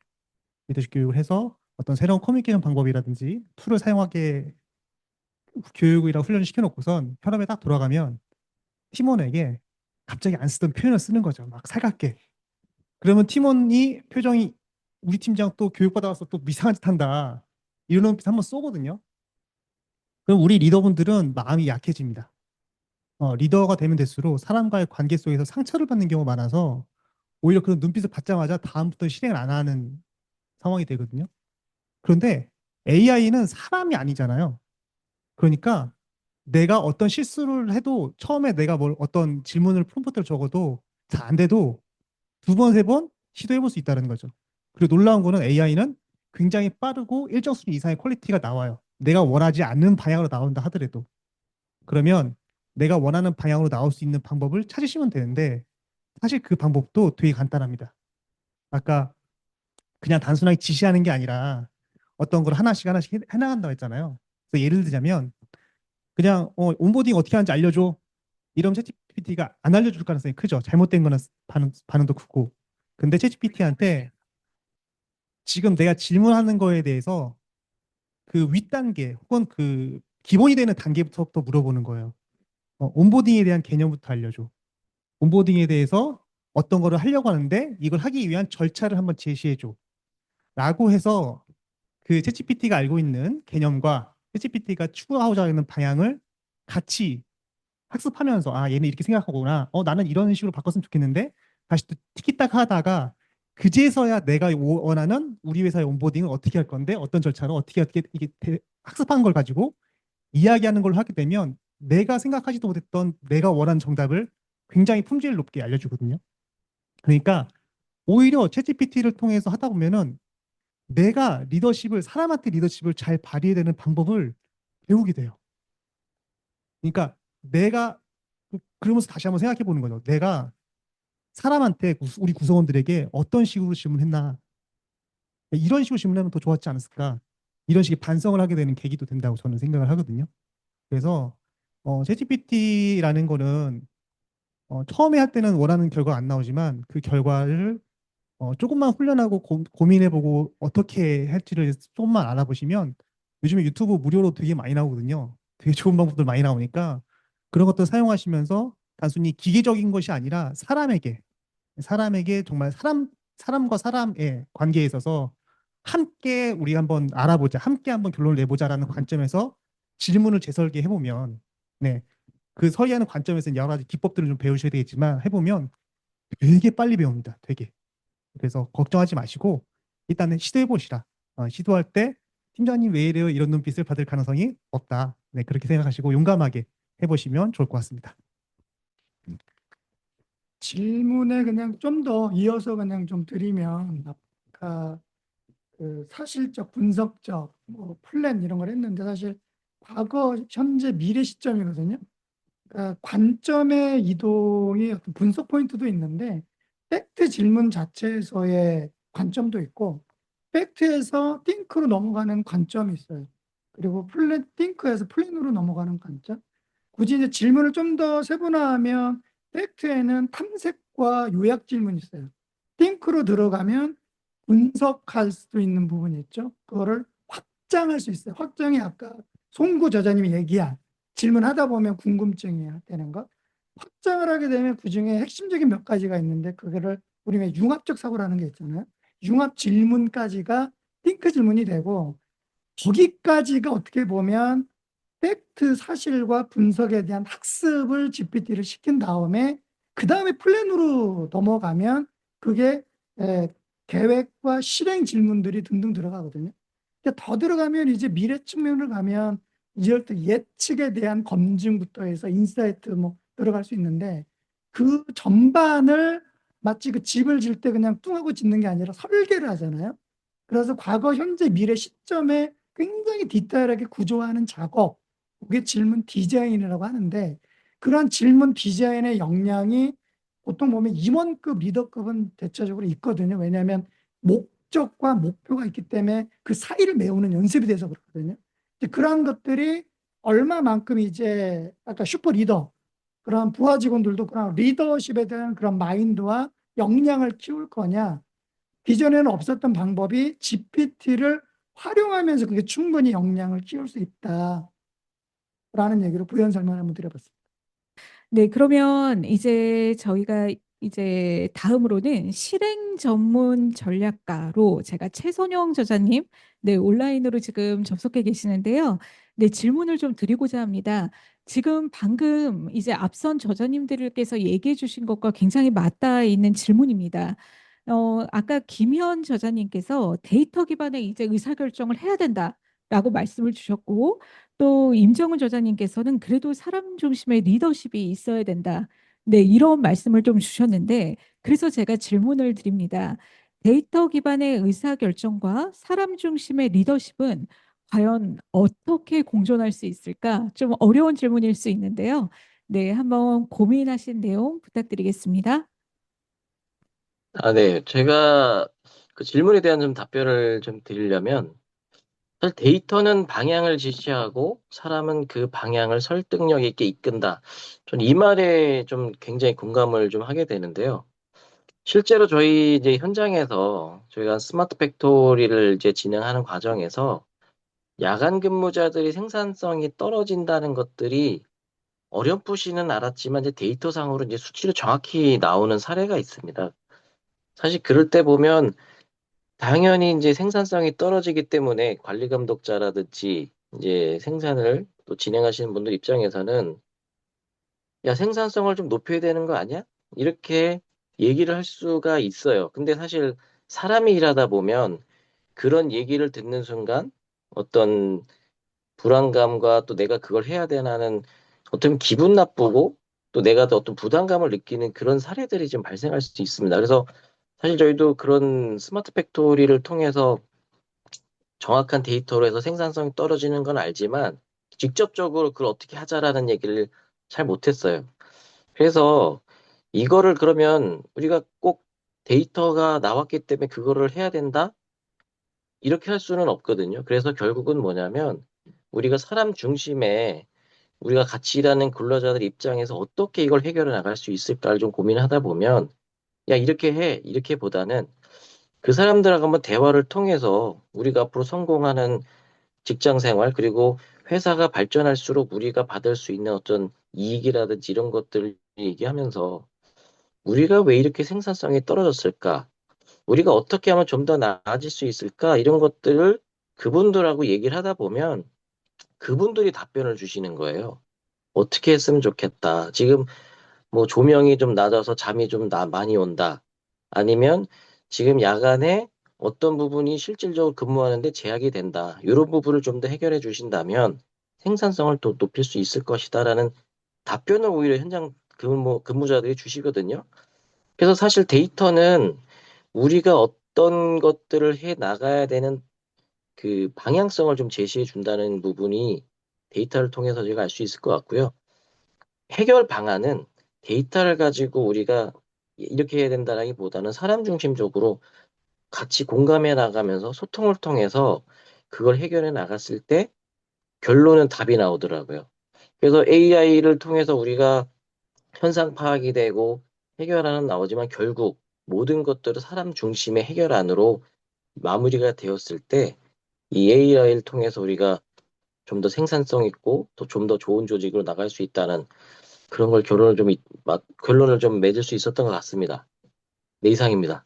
리더십 교육을 해서 어떤 새로운 커뮤니케이션 방법이라든지 툴을 사용하게 교육이랑 훈련을 시켜놓고선 현업에 딱 돌아가면 팀원에게 갑자기 안 쓰던 표현을 쓰는 거죠. 막 살갑게. 그러면 팀원이 표정이 우리 팀장 또 교육받아 와서 또 이상한 짓 한다. 이런 눈빛 한번 쏘거든요. 그럼 우리 리더분들은 마음이 약해집니다. 리더가 되면 될수록 사람과의 관계 속에서 상처를 받는 경우가 많아서 오히려 그런 눈빛을 받자마자 다음부터 실행을 안 하는 상황이 되거든요. 그런데 AI는 사람이 아니잖아요. 그러니까 내가 어떤 실수를 해도 처음에 내가 어떤 질문을 프롬프트를 적어도 잘 안 돼도 두 번, 세 번 시도해 볼 수 있다는 거죠. 그리고 놀라운 거는 AI는 굉장히 빠르고 일정 수준 이상의 퀄리티가 나와요. 내가 원하지 않는 방향으로 나온다 하더라도. 그러면 내가 원하는 방향으로 나올 수 있는 방법을 찾으시면 되는데 사실 그 방법도 되게 간단합니다. 아까 그냥 단순하게 지시하는 게 아니라 어떤 걸 하나씩 하나씩 해나간다고 했잖아요. 그래서 예를 들자면 그냥 온보딩 어떻게 하는지 알려줘. 이러면 챗GPT가 안 알려줄 가능성이 크죠. 잘못된 거는 반응도 크고. 근데 챗GPT한테 지금 내가 질문하는 거에 대해서 그 윗단계 혹은 그 기본이 되는 단계부터 물어보는 거예요. 온보딩에 대한 개념부터 알려줘. 온보딩에 대해서 어떤 거를 하려고 하는데 이걸 하기 위한 절차를 한번 제시해줘. 라고 해서 그 챗GPT가 알고 있는 개념과 챗GPT가 추구하고자 하는 방향을 같이 학습하면서 얘는 이렇게 생각하구나. 나는 이런 식으로 바꿨으면 좋겠는데 다시 또 티키타카 하다가 그제서야 내가 원하는 우리 회사의 온보딩을 어떻게 할 건데 어떤 절차로 어떻게 이게 학습한 걸 가지고 이야기하는 걸로 하게 되면 내가 생각하지도 못했던 내가 원하는 정답을 굉장히 품질 높게 알려주거든요. 그러니까 오히려 챗GPT를 통해서 하다 보면은 내가 사람한테 리더십을 잘 발휘해야 되는 방법을 배우게 돼요. 그러니까 그러면서 다시 한번 생각해 보는 거죠. 내가 사람한테 우리 구성원들에게 어떤 식으로 질문했나. 이런 식으로 질문하면 더 좋았지 않았을까. 이런 식의 반성을 하게 되는 계기도 된다고 저는 생각을 하거든요. 그래서 챗GPT라는 거는 처음에 할 때는 원하는 결과가 안 나오지만 그 결과를 조금만 훈련하고 고민해보고 어떻게 할지를 조금만 알아보시면 요즘에 유튜브 무료로 되게 많이 나오거든요. 되게 좋은 방법들 많이 나오니까 그런 것들 사용하시면서 단순히 기계적인 것이 아니라 사람에게 정말 사람과 사람의 관계에 있어서 함께 우리 한번 알아보자, 함께 한번 결론을 내보자라는 관점에서 질문을 재설계해보면 네, 그 서의하는 관점에서 여러 가지 기법들을 좀 배우셔야 되겠지만 해보면 되게 빨리 배웁니다. 되게. 그래서 걱정하지 마시고 일단은 시도해 보시라. 시도할 때 팀장님 왜 이래요? 이런 눈빛을 받을 가능성이 없다. 네, 그렇게 생각하시고 용감하게 해보시면 좋을 것 같습니다.
질문에 그냥 좀 더 이어서 그냥 좀 드리면 아까 그 사실적, 분석적, 뭐 플랜 이런 걸 했는데 사실 과거, 현재, 미래 시점이거든요. 그러니까 관점의 이동이 어떤 분석 포인트도 있는데 팩트 질문 자체에서의 관점도 있고 팩트에서 띵크로 넘어가는 관점이 있어요. 그리고 띵크에서 플랜으로 넘어가는 관점. 굳이 이제 질문을 좀 더 세분화하면 팩트에는 탐색과 요약 질문이 있어요. 띵크로 들어가면 분석할 수 있는 부분이 있죠. 그거를 확장할 수 있어요. 확장이 아까 송구 저자님이 얘기한 질문하다 보면 궁금증이 되는 것. 확장을 하게 되면 그중에 핵심적인 몇 가지가 있는데 그거를 우리가 융합적 사고라는 게 있잖아요. 융합 질문까지가 띵크 질문이 되고 거기까지가 어떻게 보면 팩트 사실과 분석에 대한 학습을 GPT를 시킨 다음에 그 다음에 플랜으로 넘어가면 그게 계획과 실행 질문들이 등등 들어가거든요. 근데 더 들어가면 이제 미래 측면을 가면 이제부터 예측에 대한 검증부터 해서 인사이트 뭐 들어갈 수 있는데 그 전반을 마치 그 집을 질 때 그냥 뚱하고 짓는 게 아니라 설계를 하잖아요. 그래서 과거, 현재, 미래 시점에 굉장히 디테일하게 구조화하는 작업, 그게 질문 디자인이라고 하는데 그런 질문 디자인의 역량이 보통 보면 임원급, 리더급은 대체적으로 있거든요. 왜냐하면 목적과 목표가 있기 때문에 그 사이를 메우는 연습이 돼서 그렇거든요. 그런 것들이 얼마만큼 이제 아까 슈퍼 리더, 그런 부하 직원들도 그런 리더십에 대한 그런 마인드와 역량을 키울 거냐. 기존에는 없었던 방법이 GPT를 활용하면서 그게 충분히 역량을 키울 수 있다라는 얘기로 부연 설명을 한번 드려봤습니다.
네, 그러면 이제 저희가 이제 다음으로는 실행 전문 전략가로 제가 최선영 저자님, 네, 온라인으로 지금 접속해 계시는데요. 네, 질문을 좀 드리고자 합니다. 지금 방금 이제 앞선 저자님들께서 얘기해 주신 것과 굉장히 맞닿아 있는 질문입니다. 아까 김현 저자님께서 데이터 기반의 이제 의사결정을 해야 된다라고 말씀을 주셨고, 또 임정은 저자님께서는 그래도 사람 중심의 리더십이 있어야 된다. 네, 이런 말씀을 좀 주셨는데, 그래서 제가 질문을 드립니다. 데이터 기반의 의사결정과 사람 중심의 리더십은 과연 어떻게 공존할 수 있을까? 좀 어려운 질문일 수 있는데요. 네, 한번 고민하신 내용 부탁드리겠습니다.
네. 제가 그 질문에 대한 좀 답변을 좀 드리려면, 사실 데이터는 방향을 지시하고 사람은 그 방향을 설득력 있게 이끈다. 전 이 말에 좀 굉장히 공감을 좀 하게 되는데요. 실제로 저희 이제 현장에서 저희가 스마트 팩토리를 이제 진행하는 과정에서 야간 근무자들이 생산성이 떨어진다는 것들이 어렴풋이는 알았지만 이제 데이터상으로 이제 수치로 정확히 나오는 사례가 있습니다. 사실 그럴 때 보면 당연히 이제 생산성이 떨어지기 때문에 관리 감독자라든지 이제 생산을 또 진행하시는 분들 입장에서는 야, 생산성을 좀 높여야 되는 거 아니야? 이렇게 얘기를 할 수가 있어요. 근데 사실 사람이 일하다 보면 그런 얘기를 듣는 순간 어떤 불안감과 또 내가 그걸 해야 되나는 어떤 기분 나쁘고 또 내가 더 어떤 부담감을 느끼는 그런 사례들이 좀 발생할 수 있습니다. 그래서 사실 저희도 그런 스마트 팩토리를 통해서 정확한 데이터로 해서 생산성이 떨어지는 건 알지만 직접적으로 그걸 어떻게 하자라는 얘기를 잘 못했어요. 그래서 이거를 그러면 우리가 꼭 데이터가 나왔기 때문에 그거를 해야 된다? 이렇게 할 수는 없거든요. 그래서 결국은 뭐냐면 우리가 사람 중심에 우리가 같이 일하는 근로자들 입장에서 어떻게 이걸 해결해 나갈 수 있을까를 좀 고민하다 보면 야, 이렇게 해. 이렇게 보다는 그 사람들하고 한번 대화를 통해서 우리가 앞으로 성공하는 직장 생활 그리고 회사가 발전할수록 우리가 받을 수 있는 어떤 이익이라든지 이런 것들을 얘기하면서 우리가 왜 이렇게 생산성이 떨어졌을까? 우리가 어떻게 하면 좀 더 나아질 수 있을까? 이런 것들을 그분들하고 얘기를 하다 보면 그분들이 답변을 주시는 거예요. 어떻게 했으면 좋겠다. 지금 뭐 조명이 좀 낮아서 잠이 좀 많이 온다. 아니면 지금 야간에 어떤 부분이 실질적으로 근무하는데 제약이 된다. 이런 부분을 좀 더 해결해 주신다면 생산성을 또 높일 수 있을 것이다라는 답변을 오히려 현장 근무자들이 주시거든요. 그래서 사실 데이터는 우리가 어떤 것들을 해 나가야 되는 그 방향성을 좀 제시해 준다는 부분이 데이터를 통해서 저희가 알 수 있을 것 같고요. 해결 방안은 데이터를 가지고 우리가 이렇게 해야 된다라기보다는 사람 중심적으로 같이 공감해 나가면서 소통을 통해서 그걸 해결해 나갔을 때 결론은 답이 나오더라고요. 그래서 AI를 통해서 우리가 현상 파악이 되고 해결안은 나오지만 결국 모든 것들은 사람 중심의 해결안으로 마무리가 되었을 때 이 AI를 통해서 우리가 좀 더 생산성 있고 또 좀 더 좋은 조직으로 나갈 수 있다는 그런 걸 결론을 좀 맺을 수 있었던 것 같습니다. 네, 이상입니다.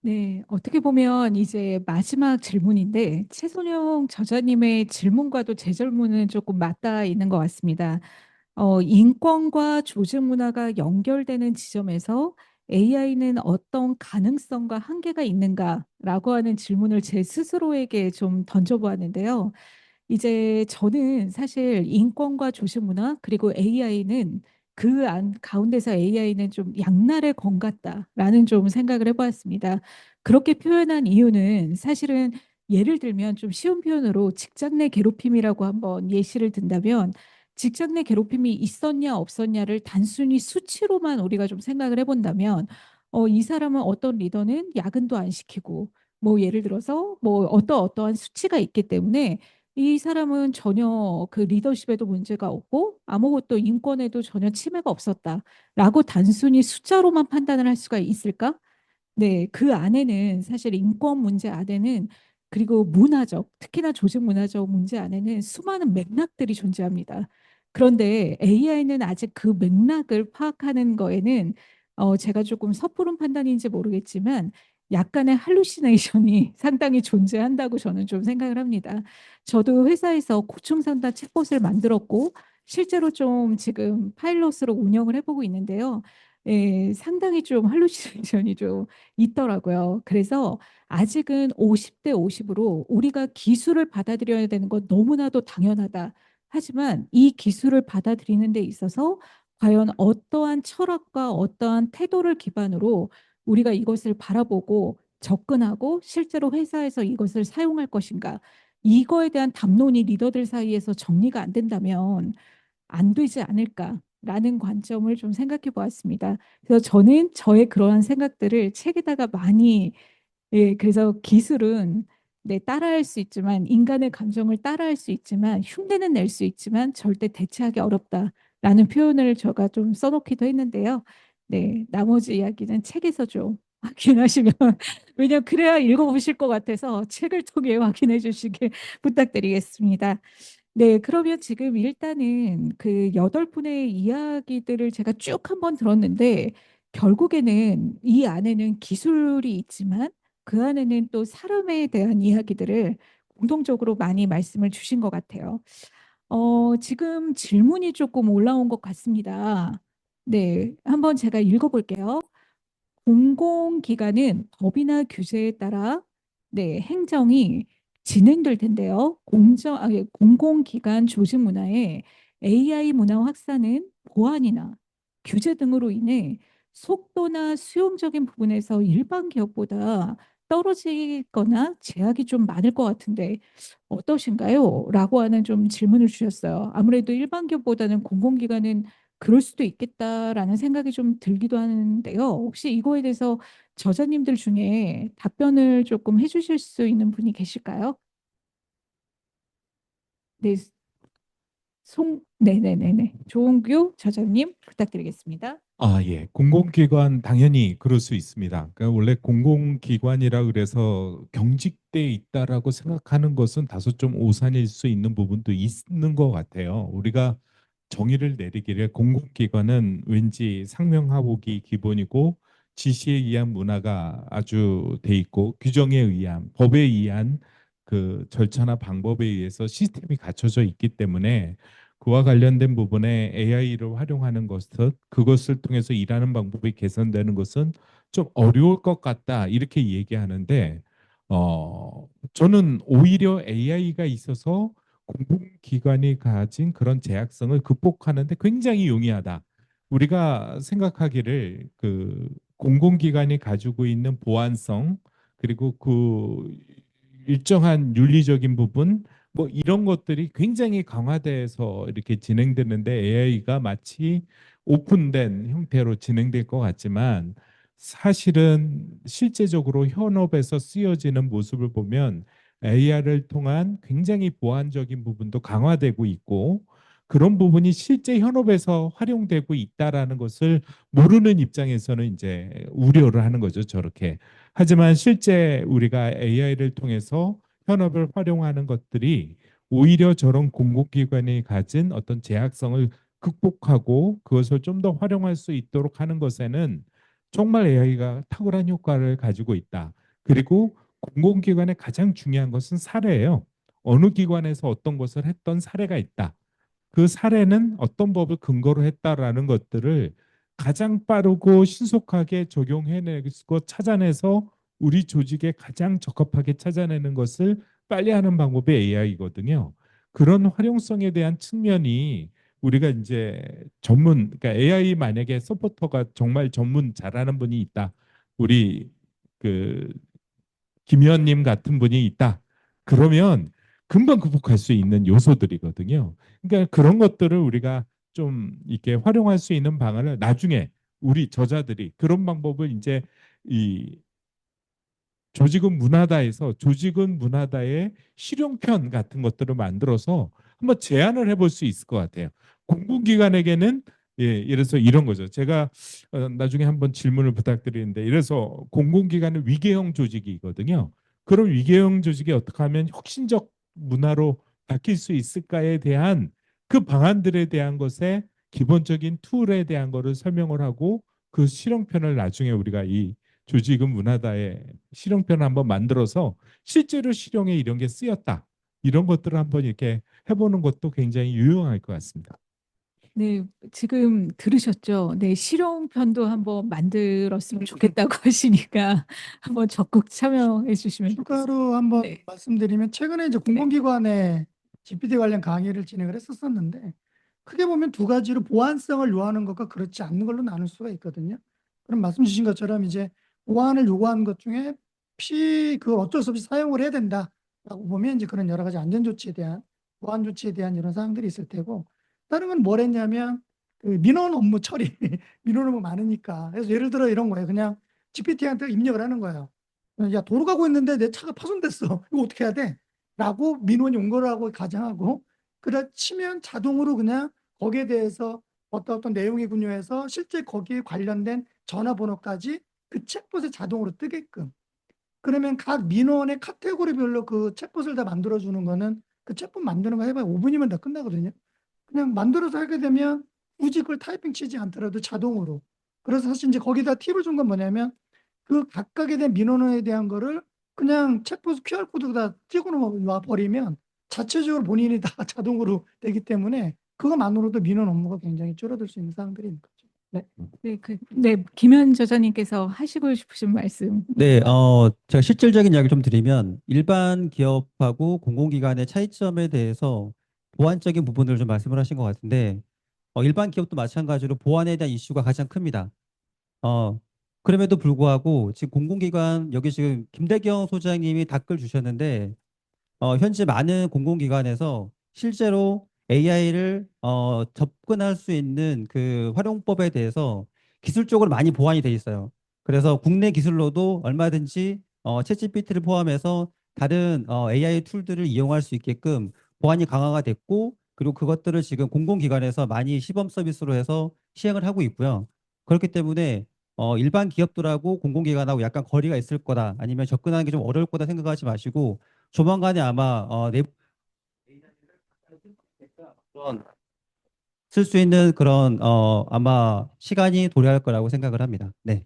네, 어떻게 보면 이제 마지막 질문인데 최선영 저자님의 질문과도 제 질문은 조금 맞닿아 있는 것 같습니다. 인권과 조직 문화가 연결되는 지점에서 AI는 어떤 가능성과 한계가 있는가라고 하는 질문을 제 스스로에게 좀 던져보았는데요. 이제 저는 사실 인권과 조직 문화 그리고 AI는 그 가운데서 AI는 좀 양날의 검 같다라는 좀 생각을 해보았습니다. 그렇게 표현한 이유는 사실은 예를 들면 좀 쉬운 표현으로 직장 내 괴롭힘이라고 한번 예시를 든다면 직장 내 괴롭힘이 있었냐 없었냐를 단순히 수치로만 우리가 좀 생각을 해본다면 이 사람은 어떤 리더는 야근도 안 시키고 뭐 예를 들어서 뭐 어떠한 수치가 있기 때문에 이 사람은 전혀 그 리더십에도 문제가 없고 아무것도 인권에도 전혀 침해가 없었다라고 단순히 숫자로만 판단을 할 수가 있을까? 네, 그 안에는 사실 인권 문제 안에는 그리고 문화적, 특히나 조직 문화적 문제 안에는 수많은 맥락들이 존재합니다. 그런데 AI는 아직 그 맥락을 파악하는 거에는 제가 조금 섣부른 판단인지 모르겠지만 약간의 할루시네이션이 상당히 존재한다고 저는 좀 생각을 합니다. 저도 회사에서 고충 상담 챗봇을 만들었고 실제로 좀 지금 파일럿으로 운영을 해보고 있는데요. 예, 상당히 좀 할루시네이션이 좀 있더라고요. 그래서 아직은 50대 50으로 우리가 기술을 받아들여야 되는 건 너무나도 당연하다. 하지만 이 기술을 받아들이는 데 있어서 과연 어떠한 철학과 어떠한 태도를 기반으로 우리가 이것을 바라보고 접근하고 실제로 회사에서 이것을 사용할 것인가. 이거에 대한 담론이 리더들 사이에서 정리가 안 된다면 안 되지 않을까라는 관점을 좀 생각해 보았습니다. 그래서 저는 저의 그러한 생각들을 책에다가 많이 그래서 기술은 따라할 수 있지만 인간의 감정을 따라할 수 있지만 흉내는 낼 수 있지만 절대 대체하기 어렵다라는 표현을 제가 좀 써놓기도 했는데요. 네, 나머지 이야기는 책에서 좀 확인하시면 왜냐면 그래야 읽어보실 것 같아서 책을 통해 확인해 주시길 부탁드리겠습니다. 네, 그러면 지금 일단은 그 8분의 이야기들을 제가 쭉 한번 들었는데 결국에는 이 안에는 기술이 있지만 그 안에는 또 사람에 대한 이야기들을 공통적으로 많이 말씀을 주신 것 같아요. 지금 질문이 조금 올라온 것 같습니다. 네, 한번 제가 읽어볼게요. 공공기관은 법이나 규제에 따라 행정이 진행될 텐데요. 공공기관 조직 문화에 AI 문화 확산은 보안이나 규제 등으로 인해 속도나 수용적인 부분에서 일반 기업보다 떨어지거나 제약이 좀 많을 것 같은데 어떠신가요? 라고 하는 좀 질문을 주셨어요. 아무래도 일반 기업보다는 공공기관은 그럴 수도 있겠다라는 생각이 좀 들기도 하는데요. 혹시 이거에 대해서 저자님들 중에 답변을 조금 해주실 수 있는 분이 계실까요? 네, 네네네네. 조은규 저자님 부탁드리겠습니다.
예. 공공기관 당연히 그럴 수 있습니다. 그러니까 원래 공공기관이라 그래서 경직돼 있다라고 생각하는 것은 다소 좀 오산일 수 있는 부분도 있는 것 같아요. 우리가 정의를 내리기를 공공기관은 왠지 상명하복이 기본이고 지시에 의한 문화가 아주 돼 있고 규정에 의한 법에 의한 그 절차나 방법에 의해서 시스템이 갖춰져 있기 때문에 그와 관련된 부분에 AI를 활용하는 것은 그것을 통해서 일하는 방법이 개선되는 것은 좀 어려울 것 같다 이렇게 얘기하는데 저는 오히려 AI가 있어서 공공기관이 가진 그런 제약성을 극복하는데 굉장히 용이하다. 우리가 생각하기를 그 공공기관이 가지고 있는 보안성 그리고 그 일정한 윤리적인 부분 뭐 이런 것들이 굉장히 강화돼서 이렇게 진행되는데 AI가 마치 오픈된 형태로 진행될 것 같지만 사실은 실제적으로 현업에서 쓰여지는 모습을 보면 AR을 통한 굉장히 보완적인 부분도 강화되고 있고 그런 부분이 실제 현업에서 활용되고 있다라는 것을 모르는 입장에서는 이제 우려를 하는 거죠. 저렇게. 하지만 실제 우리가 AI를 통해서 현업을 활용하는 것들이 오히려 저런 공공기관이 가진 어떤 제약성을 극복하고 그것을 좀 더 활용할 수 있도록 하는 것에는 정말 AI가 탁월한 효과를 가지고 있다. 그리고 공공기관의 가장 중요한 것은 사례예요. 어느 기관에서 어떤 것을 했던 사례가 있다. 그 사례는 어떤 법을 근거로 했다라는 것들을 가장 빠르고 신속하게 적용해내고 찾아내서 우리 조직에 가장 적합하게 찾아내는 것을 빨리 하는 방법이 AI거든요. 그런 활용성에 대한 측면이 우리가 이제 그러니까 AI 만약에 서포터가 정말 전문 잘하는 분이 있다. 우리 그 김의원님 같은 분이 있다. 그러면 금방 극복할 수 있는 요소들이거든요. 그러니까 그런 것들을 우리가 좀 이렇게 활용할 수 있는 방안을 나중에 우리 저자들이 그런 방법을 이제 이 조직은 문화다에서 조직은 문화다의 실용편 같은 것들을 만들어서 한번 제안을 해볼 수 있을 것 같아요. 공공기관에게는 예를 들어서 이런 거죠. 제가 나중에 한번 질문을 부탁드리는데 이래서 공공기관은 위계형 조직이거든요. 그럼 위계형 조직이 어떻게 하면 혁신적 문화로 바뀔 수 있을까에 대한 그 방안들에 대한 것에 기본적인 툴에 대한 거를 설명을 하고 그 실용편을 나중에 우리가 이 조직은 문화다의 실용편을 한번 만들어서 실제로 실용에 이런 게 쓰였다. 이런 것들을 한번 이렇게 해보는 것도 굉장히 유용할 것 같습니다.
네, 지금 들으셨죠? 네, 실용편도 한번 만들었으면 좋겠다고 하시니까 한번 적극 참여해 주시면 좋겠습니다.
추가로 한번
네.
말씀드리면 최근에 이제 공공기관에 GPT 관련 강의를 진행을 했었었는데 크게 보면 두 가지로 보안성을 요하는 것과 그렇지 않는 걸로 나눌 수가 있거든요. 그럼 말씀 주신 것처럼 이제 보안을 요구하는 것 중에 그걸 어쩔 수 없이 사용을 해야 된다라고 보면 이제 그런 여러 가지 안전 조치에 대한 보안 조치에 대한 이런 사항들이 있을 테고 다른 건 뭘 했냐면 그 민원 업무 처리 민원 업무 많으니까 그래서 예를 들어 이런 거예요. 그냥 GPT한테 입력을 하는 거예요. 야, 도로 가고 있는데 내 차가 파손됐어. 이거 어떻게 해야 돼? 라고 민원이 온 거라고 가정하고, 그래 치면 자동으로 그냥 거기에 대해서 어떤 내용이군요 해서 실제 거기에 관련된 전화번호까지 그 챗봇에 자동으로 뜨게끔. 그러면 각 민원의 카테고리별로 그 챗봇을 다 만들어주는 거는 그 챗봇 만드는 거 해봐야 5분이면 다 끝나거든요. 그냥 만들어서 하게 되면 굳이 그걸 타이핑 치지 않더라도 자동으로. 그래서 사실 이제 거기다 팁을 준 건 뭐냐면 그 각각에 대한 민원에 대한 거를 그냥 챗봇 QR코드다 찍어 놓아 버리면 자체적으로 본인이 다 자동으로 되기 때문에 그것만으로도 민원 업무가 굉장히 줄어들 수 있는 사항들인 거죠. 네.
네, 김현 저자님께서 하시고 싶으신 말씀.
네, 제가 실질적인 이야기를 좀 드리면 일반 기업하고 공공기관의 차이점에 대해서 보완적인 부분을 좀 말씀을 하신 것 같은데 일반 기업도 마찬가지로 보안에 대한 이슈가 가장 큽니다. 어, 그럼에도 불구하고 지금 공공기관 여기 지금 김대경 소장님이 댓글 주셨는데 현재 많은 공공기관에서 실제로 AI를 접근할 수 있는 그 활용법에 대해서 기술적으로 많이 보완이 돼 있어요. 그래서 국내 기술로도 얼마든지 챗GPT를 포함해서 다른 AI 툴들을 이용할 수 있게끔 보안이 강화가 됐고 그리고 그것들을 지금 공공기관에서 많이 시범 서비스로 해서 시행을 하고 있고요. 그렇기 때문에 일반 기업들하고 공공기관하고 약간 거리가 있을 거다 아니면 접근하는 게 좀 어려울 거다 생각하지 마시고 조만간에 아마 쓸 수 있는 그런 아마 시간이 도래할 거라고 생각을 합니다. 네.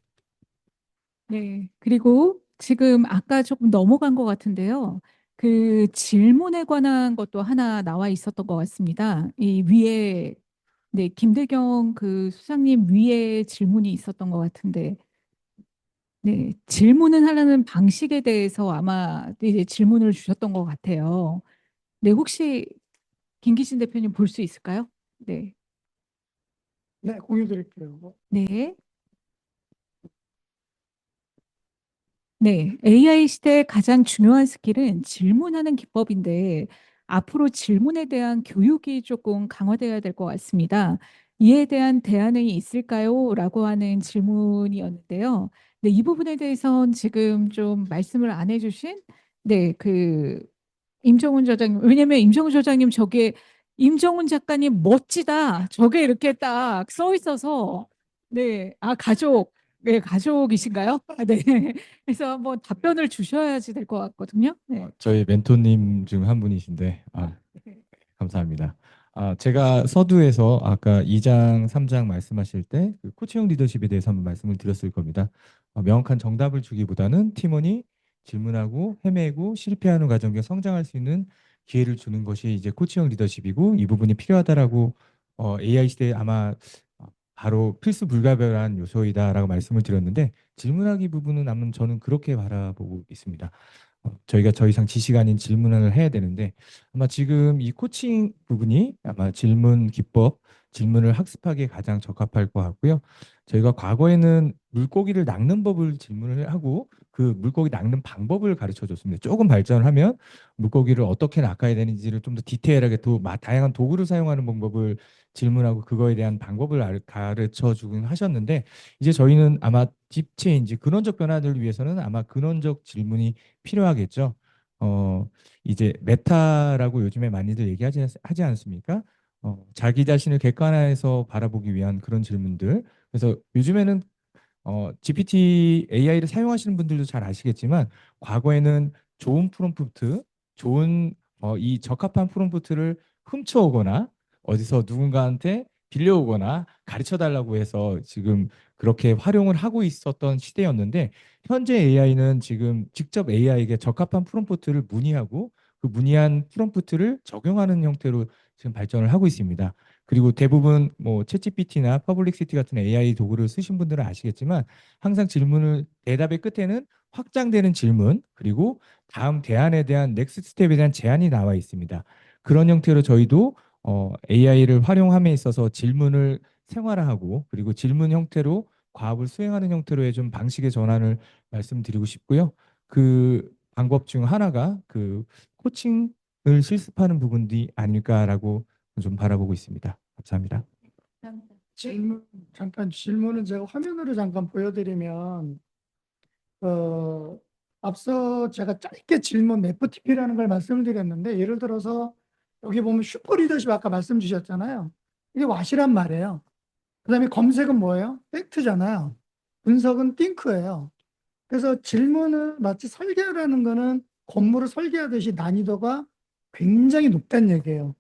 네, 그리고 지금 아까 조금 넘어간 것 같은데요. 그 질문에 관한 것도 하나 나와 있었던 것 같습니다. 이 위에, 네, 김대경 그 수장님 위에 질문이 있었던 것 같은데, 네, 질문을 하려는 방식에 대해서 아마 이제 질문을 주셨던 것 같아요. 네, 혹시 김기신 대표님 볼 수 있을까요? 네,
네, 공유 드릴게요.
네. 네, AI 시대의 가장 중요한 스킬은 질문하는 기법인데 앞으로 질문에 대한 교육이 조금 강화되어야 될 것 같습니다. 이에 대한 대안이 있을까요? 라고 하는 질문이었는데요. 네, 이 부분에 대해서는 지금 좀 말씀을 안 해주신 네, 임정훈 저장님, 왜냐면 임정훈 저장님 저게 임정훈 작가님 멋지다. 저게 이렇게 딱 써 있어서 네, 네, 가족이신가요? 아, 네. 그래서 한번 답변을 주셔야지 될 것 같거든요. 네.
저희 멘토님 중 한 분이신데 감사합니다. 제가 서두에서 아까 2장, 3장 말씀하실 때 그 코치형 리더십에 대해서 한번 말씀을 드렸을 겁니다. 명확한 정답을 주기보다는 팀원이 질문하고 헤매고 실패하는 과정에 성장할 수 있는 기회를 주는 것이 이제 코치형 리더십이고 이 부분이 필요하다라고 AI 시대에 아마 바로 필수 불가결한 요소이다라고 말씀을 드렸는데 질문하기 부분은 아마 저는 그렇게 바라보고 있습니다. 저희가 더 이상 지시가 아닌 질문을 해야 되는데 아마 지금 이 코칭 부분이 아마 질문 기법, 질문을 학습하기에 가장 적합할 것 같고요. 저희가 과거에는 물고기를 낚는 법을 질문을 하고 그 물고기 낚는 방법을 가르쳐 줬습니다. 조금 발전을 하면 물고기를 어떻게 낚아야 되는지를 좀 더 디테일하게 다양한 도구를 사용하는 방법을 질문하고 그거에 대한 방법을 가르쳐 주긴 하셨는데 이제 저희는 아마 딥체인지 근원적 변화를 위해서는 아마 근원적 질문이 필요하겠죠. 이제 메타라고 요즘에 많이들 하지 않습니까? 자기 자신을 객관화해서 바라보기 위한 그런 질문들. 그래서 요즘에는 GPT AI를 사용하시는 분들도 잘 아시겠지만 과거에는 좋은 프롬프트, 좋은 이 적합한 프롬프트를 훔쳐오거나 어디서 누군가한테 빌려오거나 가르쳐 달라고 해서 지금 그렇게 활용을 하고 있었던 시대였는데 현재 AI는 지금 직접 AI에게 적합한 프롬프트를 문의하고 그 문의한 프롬프트를 적용하는 형태로 지금 발전을 하고 있습니다. 그리고 대부분 뭐 챗GPT나 퍼블릭시티 같은 AI 도구를 쓰신 분들은 아시겠지만 항상 대답의 끝에는 확장되는 질문 그리고 다음 대안에 대한 넥스트 스텝에 대한 제안이 나와 있습니다. 그런 형태로 저희도 AI를 활용함에 있어서 질문을 생활화하고 그리고 질문 형태로 과업을 수행하는 형태로의 좀 방식의 전환을 말씀드리고 싶고요. 그 방법 중 하나가 그 코칭을 실습하는 부분이 아닐까라고 좀 바라보고 있습니다. 감사합니다.
질문은 제가 화면으로 잠깐 보여드리면, 앞서 제가 짧게 질문 FTP라는 걸 말씀을 드렸는데, 예를 들어서 여기 보면 슈퍼 리더십 아까 말씀 주셨잖아요. 이게 왓이란 말이에요. 그 다음에 검색은 뭐예요? 팩트잖아요. 분석은 띵크예요. 그래서 질문을 마치 설계라는 거는 건물을 설계하듯이 난이도가 굉장히 높다는 얘기예요.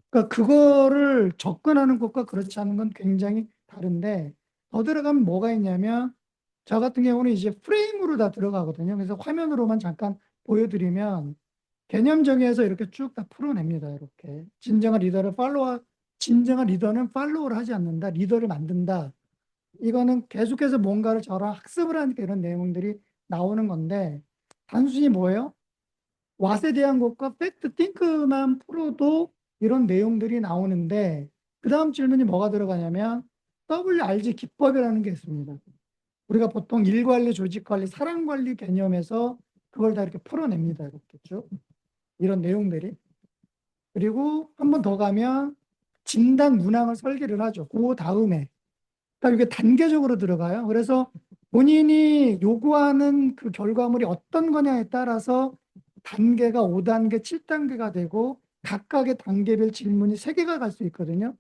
그러니까 그거를 접근하는 것과 그렇지 않은 건 굉장히 다른데 더 들어가면 뭐가 있냐면 저 같은 경우는 이제 프레임으로 다 들어가거든요. 그래서 화면으로만 잠깐 보여드리면 개념 정의에서 이렇게 쭉 다 풀어냅니다. 이렇게 진정한 리더는 팔로우를 하지 않는다. 리더를 만든다. 이거는 계속해서 뭔가를 저랑 학습을 하니까 이런 내용들이 나오는 건데 단순히 뭐예요? 왓에 대한 것과 팩트 띵크만 풀어도 이런 내용들이 나오는데 그 다음 질문이 뭐가 들어가냐면 WRG 기법이라는 게 있습니다. 우리가 보통 일관리, 조직관리, 사람관리 개념에서 그걸 다 이렇게 풀어냅니다. 이렇게 쭉 이런 내용들이. 그리고 한 번 더 가면 진단 문항을 설계를 하죠. 그 다음에 그러니까 이게 단계적으로 들어가요. 그래서 본인이 요구하는 그 결과물이 어떤 거냐에 따라서 단계가 5단계, 7단계가 되고 각각의 단계별 질문이 3개가 갈 수 있거든요.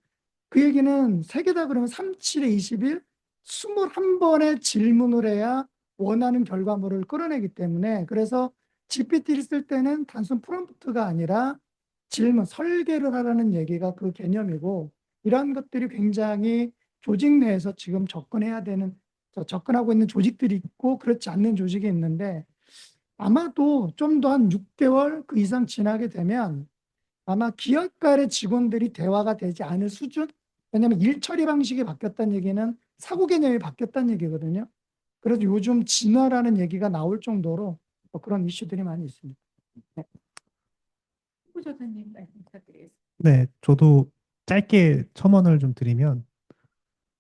그 얘기는 3개다 그러면 3, 7에 21, 21번의 질문을 해야 원하는 결과물을 끌어내기 때문에 그래서 GPT를 쓸 때는 단순 프롬프트가 아니라 질문, 설계를 하라는 얘기가 그 개념이고 이러한 것들이 굉장히 조직 내에서 지금 접근하고 있는 조직들이 있고 그렇지 않는 조직이 있는데 아마도 좀 더 한 6개월 그 이상 지나게 되면 아마 기업 간의 직원들이 대화가 되지 않을 수준? 왜냐하면 일 처리 방식이 바뀌었다는 얘기는 사고 개념이 바뀌었다는 얘기거든요. 그래서 요즘 진화라는 얘기가 나올 정도로 그런 이슈들이 많이 있습니다. 네.
후보자님 말씀 부탁드리겠습니다.
네, 저도 짧게 첨언을 좀 드리면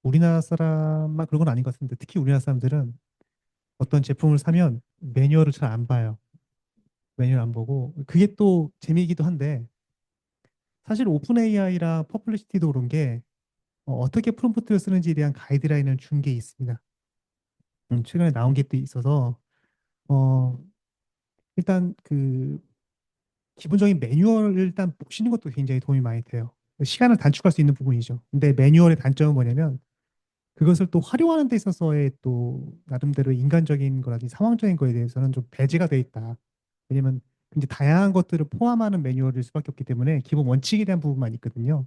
우리나라 사람만 그런 건 아닌 것 같은데 특히 우리나라 사람들은 어떤 제품을 사면 매뉴얼을 잘 안 봐요. 매뉴얼 안 보고 그게 또 재미이기도 한데 사실 오픈 AI랑 퍼블리시티도 그런 게 어떻게 프롬프트를 쓰는지에 대한 가이드라인을 준 게 있습니다. 최근에 나온 게 또 있어서 어, 일단 그 기본적인 매뉴얼을 일단 보시는 것도 굉장히 도움이 많이 돼요. 시간을 단축할 수 있는 부분이죠. 근데 매뉴얼의 단점은 뭐냐면 그것을 또 활용하는 데 있어서의 또 나름대로 인간적인 거라든지 상황적인 거에 대해서는 좀 배제가 돼 있다. 왜냐면 굉장히 다양한 것들을 포함하는 매뉴얼일 수밖에 없기 때문에 기본 원칙에 대한 부분만 있거든요.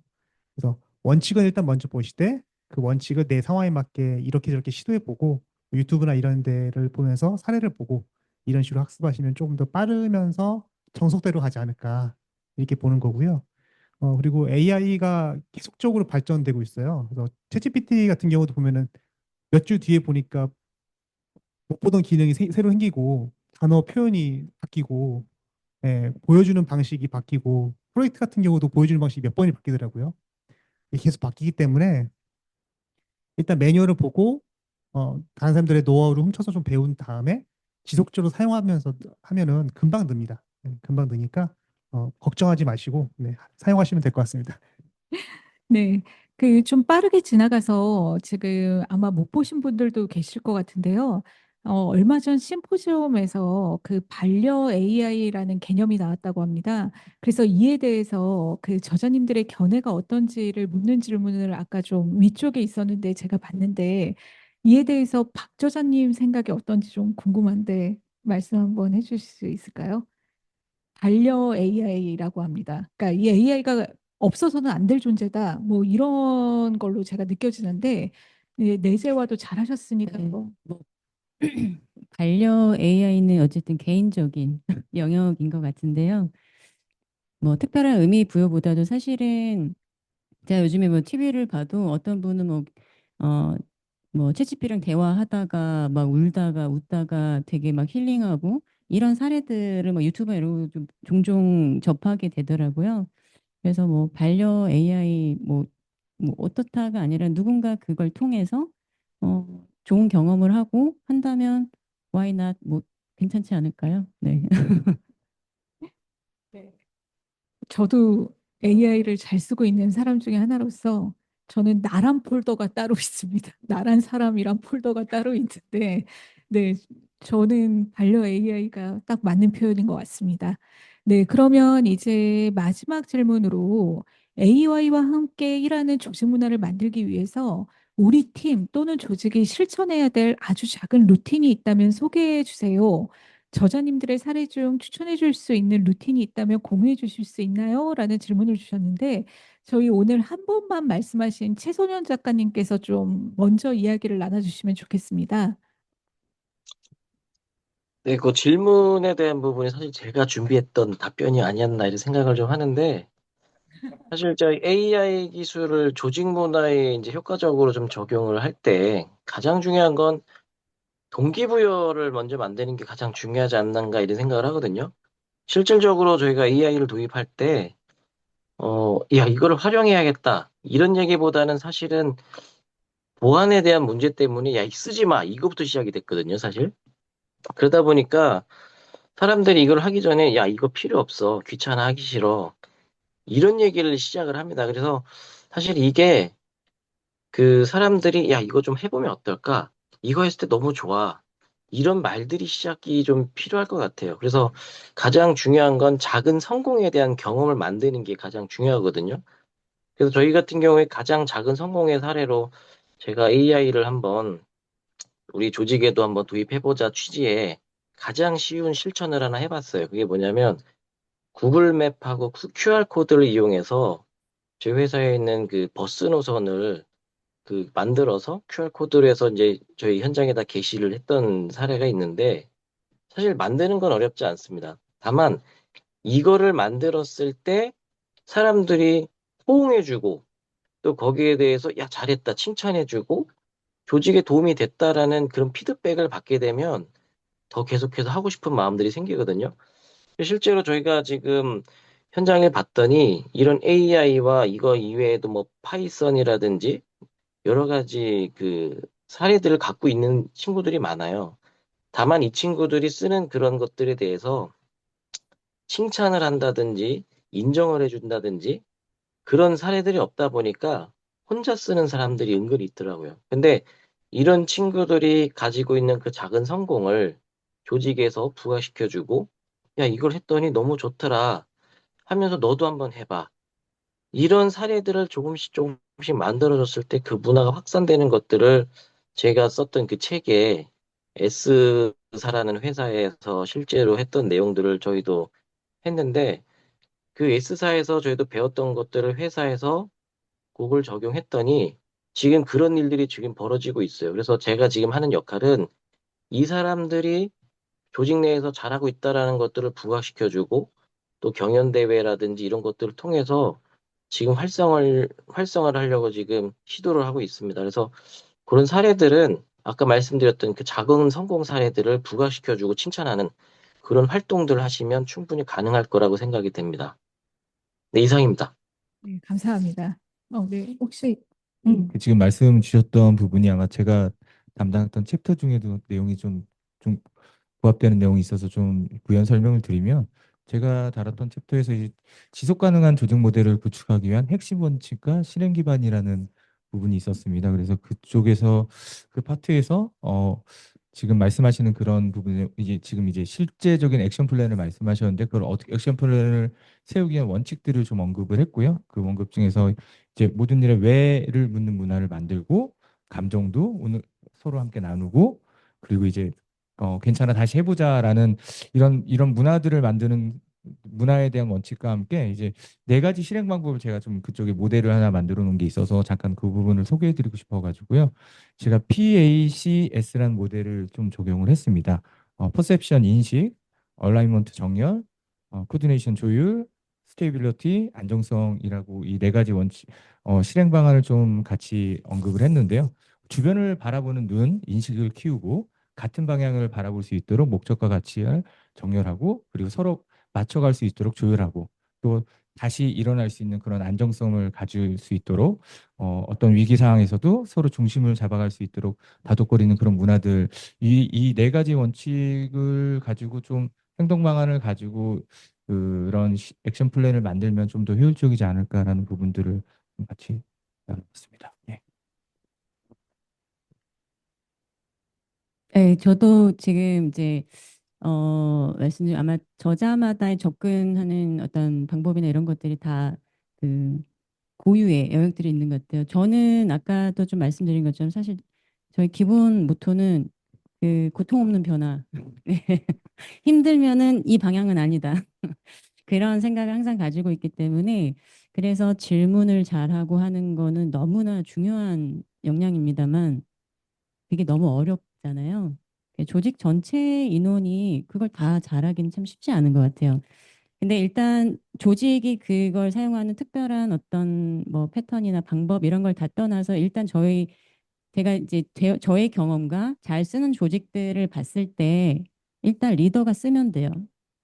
그래서 원칙은 일단 먼저 보시되 그 원칙을 내 상황에 맞게 이렇게 저렇게 시도해 보고 유튜브나 이런 데를 보면서 사례를 보고 이런 식으로 학습하시면 조금 더 빠르면서 정석대로 가지 않을까 이렇게 보는 거고요. 그리고 AI가 계속적으로 발전되고 있어요. 그래서 챗GPT 같은 경우도 보면은 몇 주 뒤에 보니까 못 보던 기능이 새로 생기고 단어 표현이 바뀌고 예, 보여주는 방식이 바뀌고 프로젝트 같은 경우도 보여주는 방식이 몇 번이 바뀌더라고요. 이게 계속 바뀌기 때문에 일단 매뉴얼을 보고 다른 사람들의 노하우를 훔쳐서 좀 배운 다음에 지속적으로 사용하면서 하면은 금방 늡니다. 금방 느니까 걱정하지 마시고 네, 사용하시면 될 것 같습니다.
네. 그 좀 빠르게 지나가서 지금 아마 못 보신 분들도 계실 것 같은데요. 얼마 전 심포지엄에서 그 반려 AI라는 개념이 나왔다고 합니다. 그래서 이에 대해서 그 저자님들의 견해가 어떤지를 묻는 질문을 아까 좀 위쪽에 있었는데 제가 봤는데 이에 대해서 박 저자님 생각이 어떤지 좀 궁금한데 말씀 한번 해주실 수 있을까요? 반려 AI라고 합니다. 그러니까 이 AI가 없어서는 안 될 존재다. 뭐 이런 걸로 제가 느껴지는데 예, 내재화도 잘하셨으니까
네,
뭐
뭐 반려 AI는 어쨌든 개인적인 영역인 것 같은데요. 뭐 특별한 의미 부여보다도 사실은 제가 요즘에 뭐 TV를 봐도 어떤 분은 뭐 채찌피랑 대화하다가 막 울다가 웃다가 되게 막 힐링하고 이런 사례들을 뭐 유튜브에 이런 거좀 종종 접하게 되더라고요. 그래서 뭐 반려 AI 뭐 어떻다가 아니라 누군가 그걸 통해서 좋은 경험을 하고 한다면 why not 뭐 괜찮지 않을까요? 네.
네. 저도 AI를 잘 쓰고 있는 사람 중에 하나로서 저는 나란 폴더가 따로 있습니다. 나란 사람이란 폴더가 따로 있는데, 네, 저는 반려 AI가 딱 맞는 표현인 것 같습니다. 네, 그러면 이제 마지막 질문으로 AI와 함께 일하는 조직 문화를 만들기 위해서 우리 팀 또는 조직이 실천해야 될 아주 작은 루틴이 있다면 소개해 주세요. 저자님들의 사례 중 추천해 줄 수 있는 루틴이 있다면 공유해 주실 수 있나요? 라는 질문을 주셨는데 저희 오늘 한 번만 말씀하신 최소년 작가님께서 좀 먼저 이야기를 나눠주시면 좋겠습니다.
네, 그 질문에 대한 부분이 사실 제가 준비했던 답변이 아니었나 이런 생각을 좀 하는데, 사실 저 AI 기술을 조직 문화에 이제 효과적으로 좀 적용을 할 때 가장 중요한 건 동기부여를 먼저 만드는 게 가장 중요하지 않는가 이런 생각을 하거든요. 실질적으로 저희가 AI를 도입할 때, 야, 이거를 활용해야겠다. 이런 얘기보다는 사실은 보안에 대한 문제 때문에, 야, 쓰지 마. 이거부터 시작이 됐거든요, 사실. 그러다 보니까 사람들이 이걸 하기 전에, 야, 이거 필요 없어. 귀찮아, 하기 싫어. 이런 얘기를 시작을 합니다. 그래서 사실 이게 그 사람들이, 야, 이거 좀 해보면 어떨까? 이거 했을 때 너무 좋아. 이런 말들이 시작이 좀 필요할 것 같아요. 그래서 가장 중요한 건 작은 성공에 대한 경험을 만드는 게 가장 중요하거든요. 그래서 저희 같은 경우에 가장 작은 성공의 사례로 제가 AI를 한번 우리 조직에도 한번 도입해보자 취지에 가장 쉬운 실천을 하나 해봤어요. 그게 뭐냐면 구글 맵하고 QR코드를 이용해서 저희 회사에 있는 그 버스 노선을 그 만들어서 QR코드로 해서 이제 저희 현장에다 게시를 했던 사례가 있는데 사실 만드는 건 어렵지 않습니다. 다만 이거를 만들었을 때 사람들이 호응해주고 또 거기에 대해서 야, 잘했다 칭찬해주고 조직에 도움이 됐다라는 그런 피드백을 받게 되면 더 계속해서 하고 싶은 마음들이 생기거든요. 실제로 저희가 지금 현장에 봤더니 이런 AI와 이거 이외에도 뭐 파이썬이라든지 여러 가지 그 사례들을 갖고 있는 친구들이 많아요. 다만 이 친구들이 쓰는 그런 것들에 대해서 칭찬을 한다든지 인정을 해준다든지 그런 사례들이 없다 보니까 혼자 쓰는 사람들이 은근히 있더라고요. 근데 이런 친구들이 가지고 있는 그 작은 성공을 조직에서 부각시켜주고 야, 이걸 했더니 너무 좋더라 하면서 너도 한번 해봐. 이런 사례들을 조금씩 조금씩 만들어줬을 때 그 문화가 확산되는 것들을 제가 썼던 그 책에 S사라는 회사에서 실제로 했던 내용들을 저희도 했는데 그 S사에서 저희도 배웠던 것들을 회사에서 그걸 적용했더니 지금 그런 일들이 지금 벌어지고 있어요. 그래서 제가 지금 하는 역할은 이 사람들이 조직 내에서 잘하고 있다라는 것들을 부각시켜주고 또 경연대회라든지 이런 것들을 통해서 지금 활성화를 하려고 지금 시도를 하고 있습니다. 그래서 그런 사례들은 아까 말씀드렸던 그 작은 성공 사례들을 부각시켜주고 칭찬하는 그런 활동들을 하시면 충분히 가능할 거라고 생각이 됩니다. 네, 이상입니다.
네, 감사합니다. 네, 혹시
지금 말씀 주셨던 부분이 아마 제가 담당했던 챕터 중에도 내용이 좀 부합되는 내용이 있어서 좀 부연 설명을 드리면 제가 다뤘던 챕터에서 이 지속 가능한 조직 모델을 구축하기 위한 핵심 원칙과 실행 기반이라는 부분이 있었습니다. 그래서 그쪽에서 그 파트에서 지금 말씀하시는 그런 부분에 이제 지금 이제 실제적인 액션 플랜을 말씀하셨는데 그걸 어떻게 액션 플랜을 세우기 위한 원칙들을 좀 언급을 했고요. 그 언급 중에서 이제 모든 일에 왜를 묻는 문화를 만들고 감정도 오늘 서로 함께 나누고 그리고 이제 괜찮아 다시 해보자라는 이런 문화들을 만드는 문화에 대한 원칙과 함께 이제 네 가지 실행 방법을 제가 좀 그쪽에 모델을 하나 만들어 놓은 게 있어서 잠깐 그 부분을 소개해 드리고 싶어 가지고요. 제가 PACS라는 모델을 좀 적용을 했습니다. 퍼셉션 인식, 얼라이먼트 정렬, 코디네이션 조율, 스테이빌리티 안정성이라고 이 네 가지 원칙 실행 방안을 좀 같이 언급을 했는데요. 주변을 바라보는 눈 인식을 키우고 같은 방향을 바라볼 수 있도록 목적과 가치를 정렬하고 그리고 서로 맞춰갈 수 있도록 조율하고 또 다시 일어날 수 있는 그런 안정성을 가질 수 있도록 어떤 위기 상황에서도 서로 중심을 잡아갈 수 있도록 다독거리는 그런 문화들 이 네 가지 원칙을 가지고 좀 행동 방안을 가지고 그런 액션 플랜을 만들면 좀 더 효율적이지 않을까라는 부분들을 좀 같이 나눠봤습니다. 예.
네, 저도 지금 이제 말씀드린 아마 저자마다의 접근하는 어떤 방법이나 이런 것들이 다 그 고유의 영역들이 있는 것 같아요. 저는 아까도 좀 말씀드린 것처럼 사실 저희 기본 모토는 그 고통 없는 변화. 네. 힘들면은 이 방향은 아니다. 그런 생각을 항상 가지고 있기 때문에 그래서 질문을 잘하고 하는 거는 너무나 중요한 역량입니다만 그게 너무 어렵잖아요. 조직 전체 인원이 그걸 다 잘하기는 참 쉽지 않은 것 같아요. 근데 일단 조직이 그걸 사용하는 특별한 어떤 뭐 패턴이나 방법 이런 걸 다 떠나서 일단 제가 이제 저의 경험과 잘 쓰는 조직들을 봤을 때 일단 리더가 쓰면 돼요.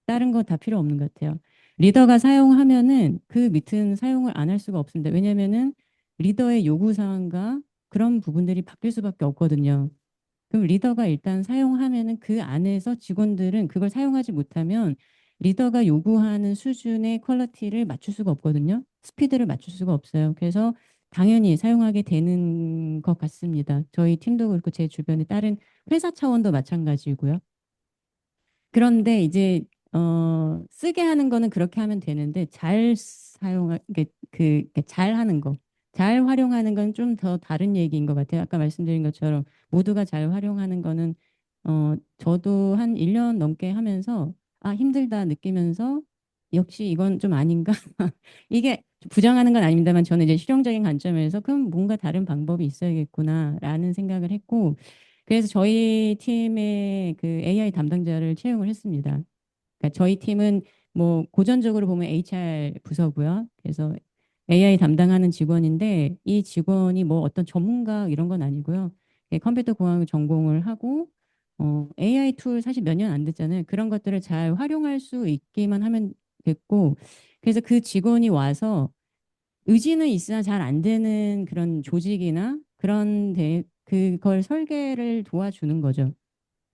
다른 거 다 필요 없는 것 같아요. 리더가 사용하면은 그 밑은 사용을 안 할 수가 없습니다. 왜냐면은 리더의 요구 사항과 그런 부분들이 바뀔 수밖에 없거든요. 그럼 리더가 일단 사용하면은 그 안에서 직원들은 그걸 사용하지 못하면 리더가 요구하는 수준의 퀄리티를 맞출 수가 없거든요. 스피드를 맞출 수가 없어요. 그래서 당연히 사용하게 되는 것 같습니다. 저희 팀도 그렇고 제 주변에 다른 회사 차원도 마찬가지고요. 그런데 이제 쓰게 하는 거는 그렇게 하면 되는데 잘 사용하 잘 하는 거, 잘 활용하는 건 좀 더 다른 얘기인 것 같아요. 아까 말씀드린 것처럼 모두가 잘 활용하는 거는 저도 한 1년 넘게 하면서 아, 힘들다 느끼면서 역시 이건 좀 아닌가? 이게 부정하는 건 아닙니다만 저는 이제 실용적인 관점에서 그럼 뭔가 다른 방법이 있어야겠구나라는 생각을 했고 그래서 저희 팀의 그 AI 담당자를 채용을 했습니다. 그러니까 저희 팀은 뭐 고전적으로 보면 HR 부서고요. 그래서 AI 담당하는 직원인데 이 직원이 뭐 어떤 전문가 이런 건 아니고요. 컴퓨터 공학을 전공을 하고 AI 툴 사실 몇 년 안 됐잖아요. 그런 것들을 잘 활용할 수 있기만 하면 됐고 그래서 그 직원이 와서 의지는 있으나 잘 안 되는 그런 조직이나 그걸 설계를 도와주는 거죠.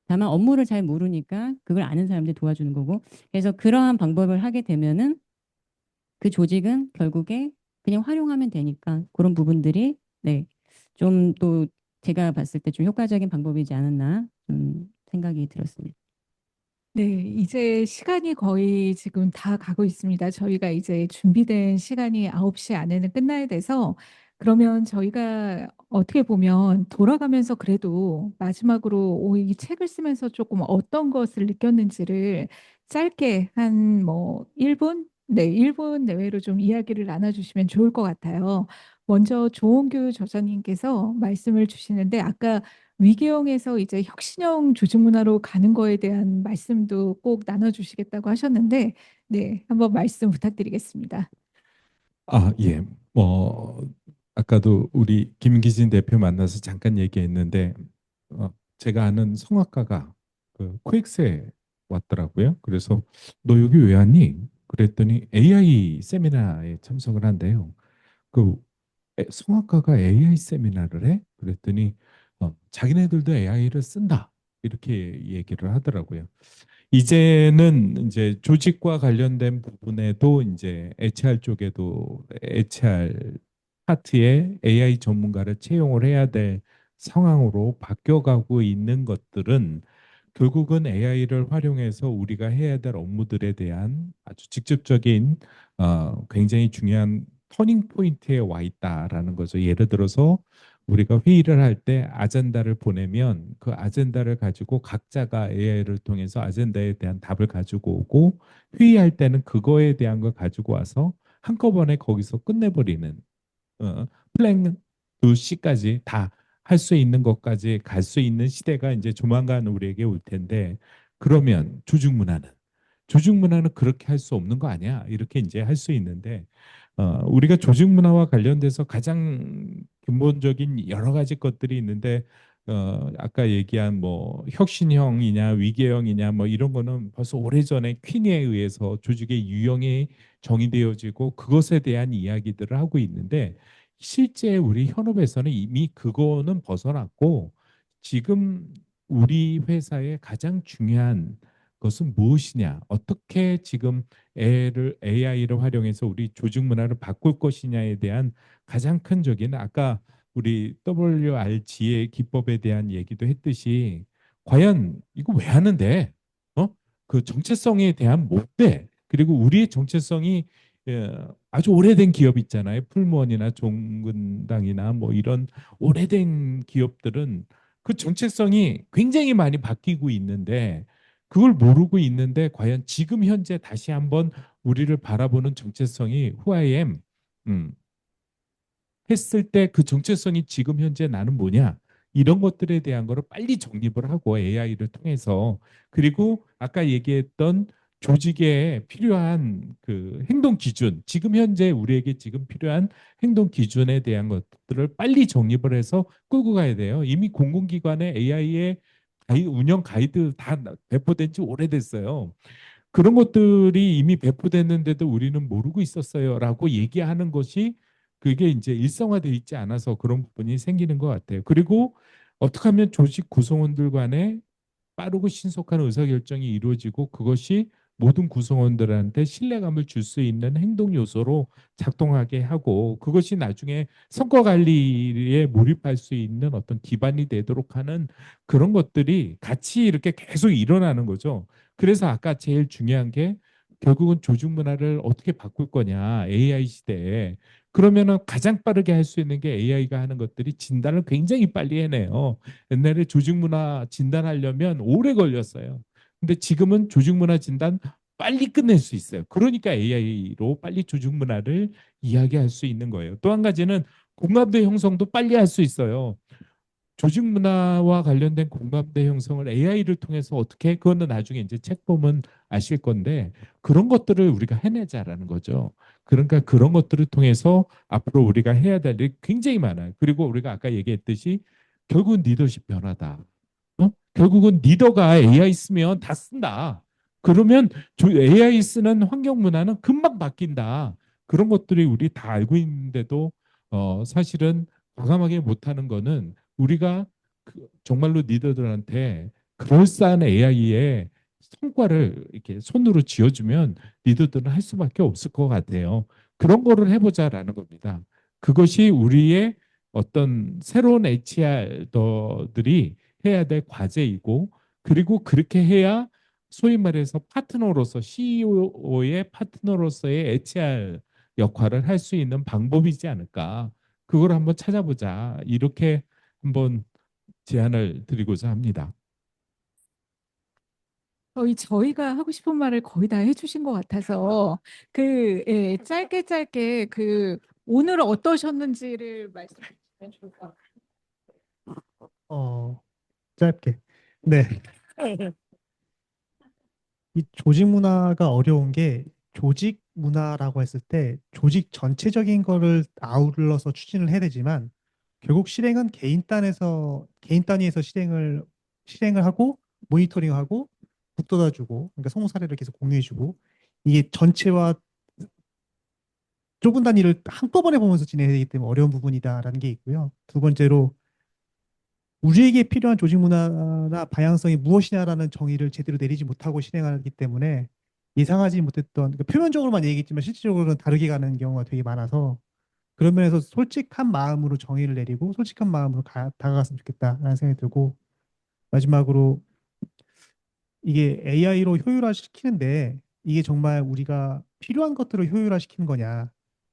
다만 업무를 잘 모르니까 그걸 아는 사람들이 도와주는 거고. 그래서 그러한 방법을 하게 되면은 그 조직은 결국에 그냥 활용하면 되니까 그런 부분들이 네. 좀 또 제가 봤을 때 좀 효과적인 방법이지 않았나 좀 생각이 들었습니다.
네, 이제 시간이 거의 지금 다 가고 있습니다. 저희가 이제 준비된 시간이 9시 안에는 끝나야 돼서 그러면 저희가 어떻게 보면 돌아가면서 그래도 마지막으로 이 책을 쓰면서 조금 어떤 것을 느꼈는지를 짧게 한 뭐 1분? 네, 1분 내외로 좀 이야기를 나눠주시면 좋을 것 같아요. 먼저 조홍규 저자님께서 말씀을 주시는데 아까 위기형에서 이제 혁신형 조직 문화로 가는 거에 대한 말씀도 꼭 나눠주시겠다고 하셨는데, 네, 한번 말씀 부탁드리겠습니다.
예. 아까도 우리 김기진 대표 만나서 잠깐 얘기했는데, 제가 아는 성악가가 그 코엑스에 왔더라고요. 그래서 너 여기 왜 왔니? 그랬더니 AI 세미나에 참석을 한대요. 그 성악가가 AI 세미나를 해? 그랬더니 자기네들도 AI를 쓴다. 이렇게 얘기를 하더라고요. 이제는 이제 조직과 관련된 부분에도 이제 HR 쪽에도 HR 파트에 AI 전문가를 채용을 해야 될 상황으로 바뀌어가고 있는 것들은 결국은 AI를 활용해서 우리가 해야 될 업무들에 대한 아주 직접적인 굉장히 중요한 터닝 포인트에 와 있다라는 거죠. 예를 들어서 우리가 회의를 할 때 아젠다를 보내면 그 아젠다를 가지고 각자가 AI를 통해서 아젠다에 대한 답을 가지고 오고 회의할 때는 그거에 대한 걸 가지고 와서 한꺼번에 거기서 끝내버리는 플랜 2C까지 다 할 수 있는 것까지 갈 수 있는 시대가 이제 조만간 우리에게 올 텐데 그러면 조직 문화는 그렇게 할 수 없는 거 아니야? 이렇게 이제 할 수 있는데 우리가 조직 문화와 관련돼서 가장 근본적인 여러 가지 것들이 있는데 아까 얘기한 뭐 혁신형이냐 위계형이냐 뭐 이런 거는 벌써 오래전에 퀸에 의해서 조직의 유형이 정의되어지고 그것에 대한 이야기들을 하고 있는데 실제 우리 현업에서는 이미 그거는 벗어났고 지금 우리 회사의 가장 중요한 것은 무엇이냐 어떻게 지금 AI를 활용해서 우리 조직 문화를 바꿀 것이냐에 대한 가장 큰 적인 아까 우리 WRG의 기법에 대한 얘기도 했듯이 과연 이거 왜 하는데? 그 정체성에 대한 못돼 그리고 우리의 정체성이 아주 오래된 기업 있잖아요. 풀무원이나 종근당이나 뭐 이런 오래된 기업들은 그 정체성이 굉장히 많이 바뀌고 있는데 그걸 모르고 있는데 과연 지금 현재 다시 한번 우리를 바라보는 정체성이 Who I am 했을 때 그 정체성이 지금 현재 나는 뭐냐 이런 것들에 대한 거를 빨리 정립을 하고 AI를 통해서 그리고 아까 얘기했던 조직에 필요한 그 행동 기준 지금 현재 우리에게 지금 필요한 행동 기준에 대한 것들을 빨리 정립을 해서 끌고 가야 돼요. 이미 공공기관에 AI의 운영 가이드 다 배포된 지 오래됐어요. 그런 것들이 이미 배포됐는데도 우리는 모르고 있었어요라고 얘기하는 것이 그게 이제 일상화되어 있지 않아서 그런 부분이 생기는 것 같아요. 그리고 어떻게 하면 조직 구성원들 간에 빠르고 신속한 의사결정이 이루어지고 그것이 모든 구성원들한테 신뢰감을 줄 수 있는 행동 요소로 작동하게 하고 그것이 나중에 성과 관리에 몰입할 수 있는 어떤 기반이 되도록 하는 그런 것들이 같이 이렇게 계속 일어나는 거죠. 그래서 아까 제일 중요한 게 결국은 조직 문화를 어떻게 바꿀 거냐 AI 시대에 그러면은 가장 빠르게 할 수 있는 게 AI가 하는 것들이 진단을 굉장히 빨리 해내요. 옛날에 조직 문화 진단하려면 오래 걸렸어요. 근데 지금은 조직 문화 진단 빨리 끝낼 수 있어요. 그러니까 AI로 빨리 조직 문화를 이야기할 수 있는 거예요. 또 한 가지는 공감대 형성도 빨리 할 수 있어요. 조직 문화와 관련된 공감대 형성을 AI를 통해서 어떻게 그거는 나중에 이제 책 보면 아실 건데 그런 것들을 우리가 해내자라는 거죠. 그러니까 그런 것들을 통해서 앞으로 우리가 해야 될 일이 굉장히 많아요. 그리고 우리가 아까 얘기했듯이 결국은 리더십 변화다. 결국은 리더가 AI 쓰면 다 쓴다. 그러면 AI 쓰는 환경 문화는 금방 바뀐다. 그런 것들이 우리 다 알고 있는데도 사실은 과감하게 못하는 거는 우리가 정말로 리더들한테 그럴싸한 AI의 성과를 이렇게 손으로 쥐어주면 리더들은 할 수밖에 없을 것 같아요. 그런 거를 해보자라는 겁니다. 그것이 우리의 어떤 새로운 HR들이 해야 될 과제이고 그리고 그렇게 해야 소위 말해서 파트너로서 CEO의 파트너로서의 HR 역할을 할 수 있는 방법이지 않을까. 그걸 한번 찾아보자. 이렇게 한번 제안을 드리고자 합니다.
저희가 하고 싶은 말을 거의 다 해주신 것 같아서 예, 짧게 짧게 오늘 어떠셨는지를 말씀해 주시면 좋을 것 같아요.
짧게. 네. 이 조직 문화가 어려운 게 조직 문화라고 했을 때 조직 전체적인 거를 아울러서 추진을 해야 되지만 결국 실행은 개인 단위에서 실행을 하고 모니터링하고 북돋아주고 그러니까 성공 사례를 계속 공유해주고 이게 전체와 좁은 단위를 한꺼번에 보면서 진행해야 되기 때문에 어려운 부분이다라는 게 있고요. 두 번째로 우리에게 필요한 조직 문화나 방향성이 무엇이냐라는 정의를 제대로 내리지 못하고 실행하기 때문에 예상하지 못했던 그러니까 표면적으로만 얘기했지만 실질적으로는 다르게 가는 경우가 되게 많아서 그런 면에서 솔직한 마음으로 정의를 내리고 솔직한 마음으로 다가갔으면 좋겠다라는 생각이 들고 마지막으로 이게 AI로 효율화시키는데 이게 정말 우리가 필요한 것들을 효율화시키는 거냐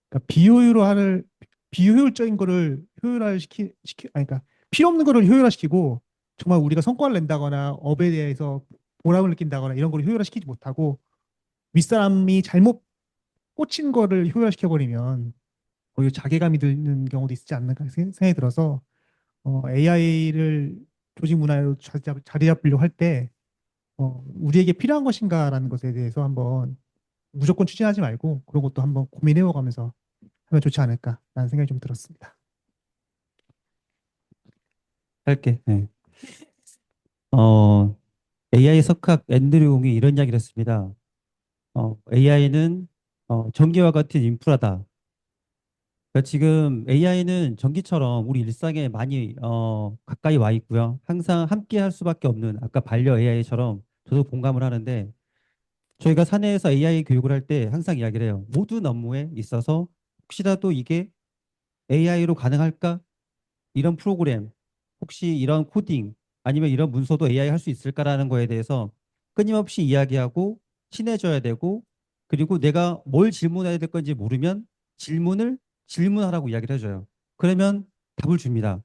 그러니까 비효율적인 거를 아니, 그러니까 필요 없는 거를 효율화시키고 정말 우리가 성과를 낸다거나 업에 대해서 보람을 느낀다거나 이런 걸 효율화시키지 못하고 윗사람이 잘못 꽂힌 거를 효율화시켜 버리면 거의 자괴감이 드는 경우도 있지 않을까 생각이 들어서 AI를 조직 문화로 자리 잡으려고 할 때 우리에게 필요한 것인가라는 것에 대해서 한번 무조건 추진하지 말고 그런 것도 한번 고민해 보가면서 하면 좋지 않을까라는 생각이 좀 들었습니다.
짧게. 네. AI 석학 앤드류용이 이런 이야기를 했습니다. AI는 전기와 같은 인프라다. 그러니까 지금 AI는 전기처럼 우리 일상에 많이 가까이 와 있고요. 항상 함께 할 수밖에 없는 아까 반려 AI처럼 저도 공감을 하는데 저희가 사내에서 AI 교육을 할 때 항상 이야기를 해요. 모든 업무에 있어서 혹시라도 이게 AI로 가능할까? 이런 프로그램, 혹시 이런 코딩, 아니면 이런 문서도 AI 할 수 있을까라는 거에 대해서 끊임없이 이야기하고 친해져야 되고, 그리고 내가 뭘 질문해야 될 건지 모르면 질문하라고 이야기를 해줘요. 그러면 답을 줍니다.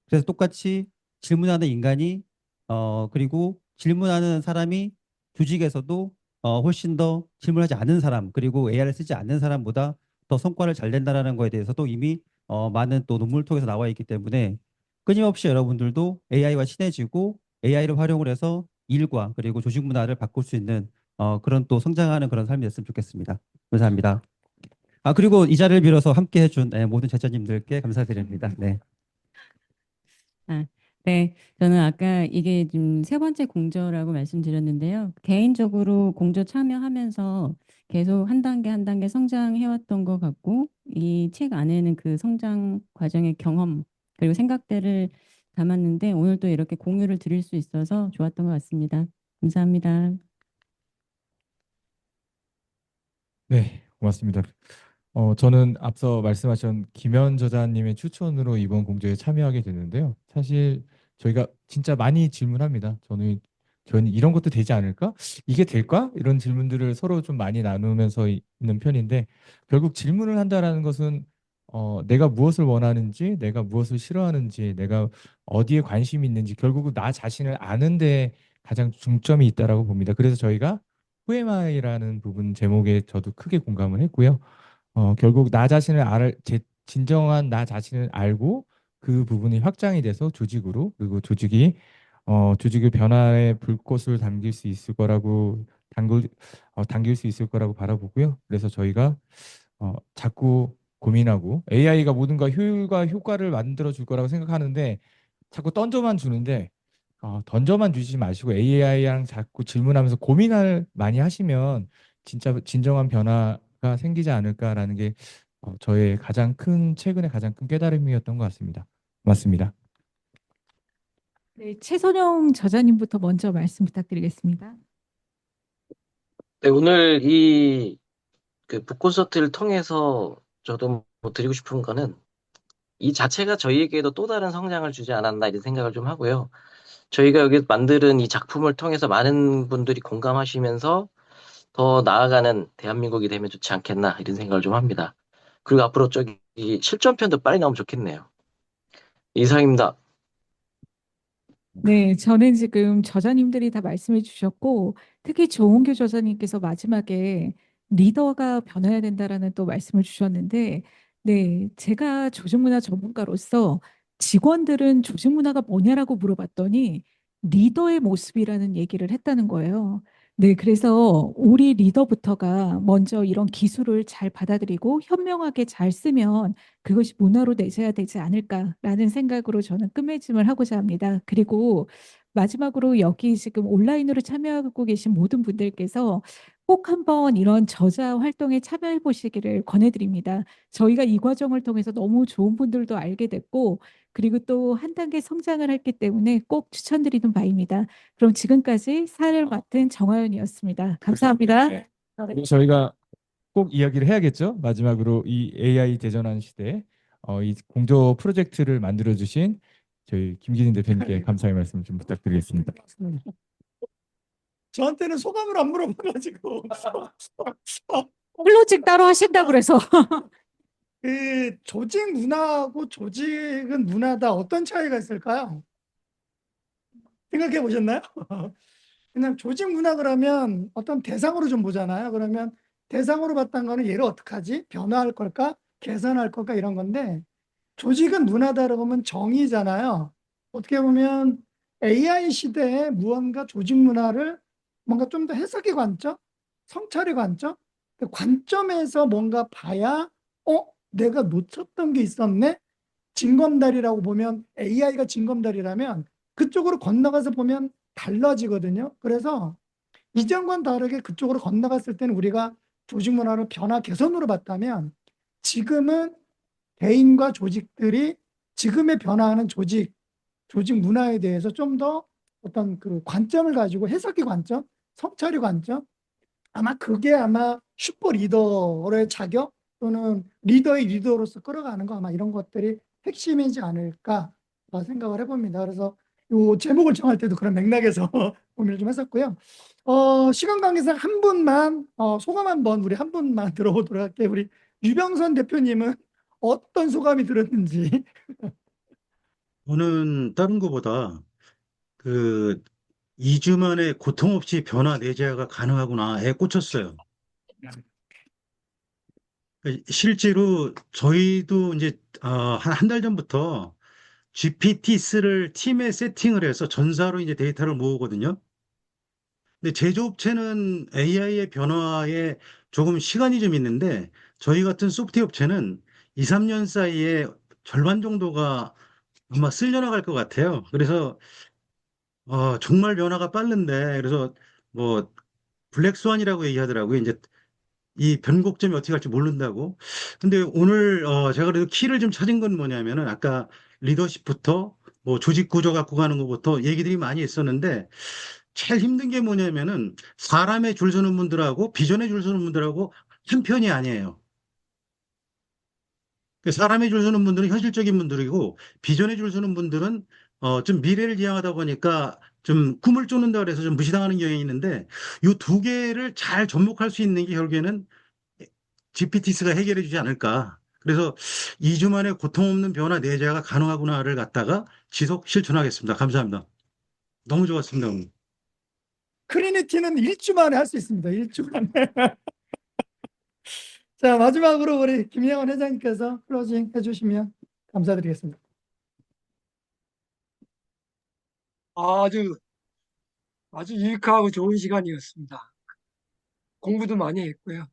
그래서 똑같이 질문하는 인간이, 그리고 질문하는 사람이 조직에서도 훨씬 더 질문하지 않은 사람, 그리고 AI를 쓰지 않는 사람보다 더 성과를 잘 낸다라는 거에 대해서도 이미 많은 또 논문을 통해서 나와 있기 때문에 끊임없이 여러분들도 AI와 친해지고 AI를 활용을 해서 일과 그리고 조직 문화를 바꿀 수 있는 그런 또 성장하는 그런 삶이 됐으면 좋겠습니다. 감사합니다. 그리고 이 자리를 빌어서 함께 해준 모든 제자님들께 감사드립니다. 네.
네, 저는 아까 이게 지금 세 번째 공저라고 말씀드렸는데요. 개인적으로 공저 참여하면서 계속 한 단계 한 단계 성장해왔던 것 같고, 이 책 안에는 그 성장 과정의 경험, 그리고 생각들을 담았는데, 오늘 또 이렇게 공유를 드릴 수 있어서 좋았던 것 같습니다. 감사합니다.
네, 고맙습니다. 저는 앞서 말씀하신 김현 저자님의 추천으로 이번 공저에 참여하게 됐는데요. 사실 저희가 진짜 많이 질문합니다. 저는 이런 것도 되지 않을까? 이게 될까? 이런 질문들을 서로 좀 많이 나누면서 있는 편인데 결국 질문을 한다라는 것은 내가 무엇을 원하는지, 내가 무엇을 싫어하는지, 내가 어디에 관심이 있는지 결국은 나 자신을 아는 데 가장 중점이 있다라고 봅니다. 그래서 저희가 Who am I라는 부분 제목에 저도 크게 공감을 했고요. 결국 나 자신을 진정한 나 자신을 알고 그 부분이 확장이 돼서 조직으로 그리고 조직의 변화의 불꽃을 당길 수 있을 거라고 바라보고요. 그래서 저희가 자꾸 고민하고 AI가 모든 거 효율과 효과를 만들어 줄 거라고 생각하는데 자꾸 던져만 주는데 던져만 주지 마시고 AI랑 자꾸 질문하면서 고민을 많이 하시면 진짜 진정한 변화가 생기지 않을까라는 게 최근에 가장 큰 깨달음이었던 것 같습니다. 맞습니다.
네, 최선영 저자님부터 먼저 말씀 부탁드리겠습니다.
네, 오늘 그 북콘서트를 통해서 저도 뭐 드리고 싶은 거는 이 자체가 저희에게도 또 다른 성장을 주지 않았나 이런 생각을 좀 하고요. 저희가 여기 만드는 이 작품을 통해서 많은 분들이 공감하시면서 더 나아가는 대한민국이 되면 좋지 않겠나 이런 생각을 좀 합니다. 그리고 앞으로 저기 실전편도 빨리 나오면 좋겠네요. 이상입니다.
네, 저는 지금 저자님들이 다 말씀해 주셨고, 특히 조은교 저자님께서 마지막에 리더가 변해야 된다라는 또 말씀을 주셨는데, 네, 제가 조직문화 전문가로서 직원들은 조직문화가 뭐냐라고 물어봤더니 리더의 모습이라는 얘기를 했다는 거예요. 네, 그래서 우리 리더부터가 먼저 이런 기술을 잘 받아들이고 현명하게 잘 쓰면 그것이 문화로 내재해야 되지 않을까라는 생각으로 저는 끝맺음을 하고자 합니다. 그리고 마지막으로 여기 지금 온라인으로 참여하고 계신 모든 분들께서 꼭 한번 이런 저자 활동에 참여해 보시기를 권해드립니다. 저희가 이 과정을 통해서 너무 좋은 분들도 알게 됐고, 그리고 또 한 단계 성장을 했기 때문에 꼭 추천드리는 바입니다. 그럼 지금까지 사회를 맡은 정하연이었습니다. 감사합니다.
네. 그리고 저희가 꼭 이야기를 해야겠죠. 마지막으로 이 AI 대전환 시대 이 공조 프로젝트를 만들어 주신 저희 김기진 대표님께 감사의 말씀 좀 부탁드리겠습니다.
저한테는 소감을 안 물어봐가지고
클로징 따로 하신다 그래서.
그 조직 문화하고 조직은 문화다 어떤 차이가 있을까요? 생각해 보셨나요? 그냥 조직 문화 그러면 어떤 대상으로 좀 보잖아요. 그러면 대상으로 봤던 거는 얘를 어떡하지? 변화할 걸까? 개선할 걸까? 이런 건데 조직은 문화다라고 하면 정의잖아요. 어떻게 보면 AI 시대에 무언가 조직 문화를 뭔가 좀 더 해석의 관점, 성찰의 관점, 그 관점에서 뭔가 봐야 내가 놓쳤던 게 있었네? 징검다리라고 보면 AI가 징검다리라면 그쪽으로 건너가서 보면 달라지거든요. 그래서 이전과는 다르게 그쪽으로 건너갔을 때는 우리가 조직 문화를 변화 개선으로 봤다면 지금은 개인과 조직들이 지금의 변화하는 조직 문화에 대해서 좀 더 어떤 그 관점을 가지고 해석의 관점, 성찰의 관점, 아마 슈퍼 리더의 자격 또는 리더의 리더로서 끌어가는 거 아마 이런 것들이 핵심이지 않을까 생각을 해봅니다. 그래서 이 제목을 정할 때도 그런 맥락에서 고민을 좀 했었고요. 시간 관계상 한 분만 소감 한번 우리 한 분만 들어보도록 할게요. 우리 유병선 대표님은 어떤 소감이 들었는지.
저는 다른 것보다 그 2주 만에 고통 없이 변화 내재가 가능하구나에 꽂혔어요. 실제로 저희도 이제 한 달 전부터 GPT-3를 팀에 세팅을 해서 전사로 이제 데이터를 모으거든요. 근데 제조업체는 AI의 변화에 조금 시간이 좀 있는데 저희 같은 소프트웨어 업체는 2, 3년 사이에 절반 정도가 아마 쓸려나갈 것 같아요. 그래서 정말 변화가 빠른데 그래서 뭐 블랙스완이라고 얘기하더라고요. 이제 이 변곡점이 어떻게 갈지 모른다고. 근데 오늘 제가 그래도 키를 좀 찾은 건 뭐냐면은 아까 리더십부터 뭐 조직 구조 갖고 가는 것부터 얘기들이 많이 있었는데 제일 힘든 게 뭐냐면은 사람의 줄 서는 분들하고 비전의 줄 서는 분들하고 한 편이 아니에요. 그 사람의 줄 서는 분들은 현실적인 분들이고 비전의 줄 서는 분들은 좀 미래를 지향하다 보니까 좀 꿈을 쫓는다 그래서 좀 무시당하는 경향이 있는데 이 두 개를 잘 접목할 수 있는 게 결국에는 GPT가 해결해 주지 않을까. 그래서 2주 만에 고통 없는 변화 내재가 가능하구나를 갖다가 지속 실천하겠습니다. 감사합니다. 너무 좋았습니다, 오늘.
크리니티는 1주 만에 할 수 있습니다. 1주 만에. 자, 마지막으로 우리 김영원 회장님께서 클로징 해주시면 감사드리겠습니다.
아주 유익하고 좋은 시간이었습니다. 공부도 많이 했고요.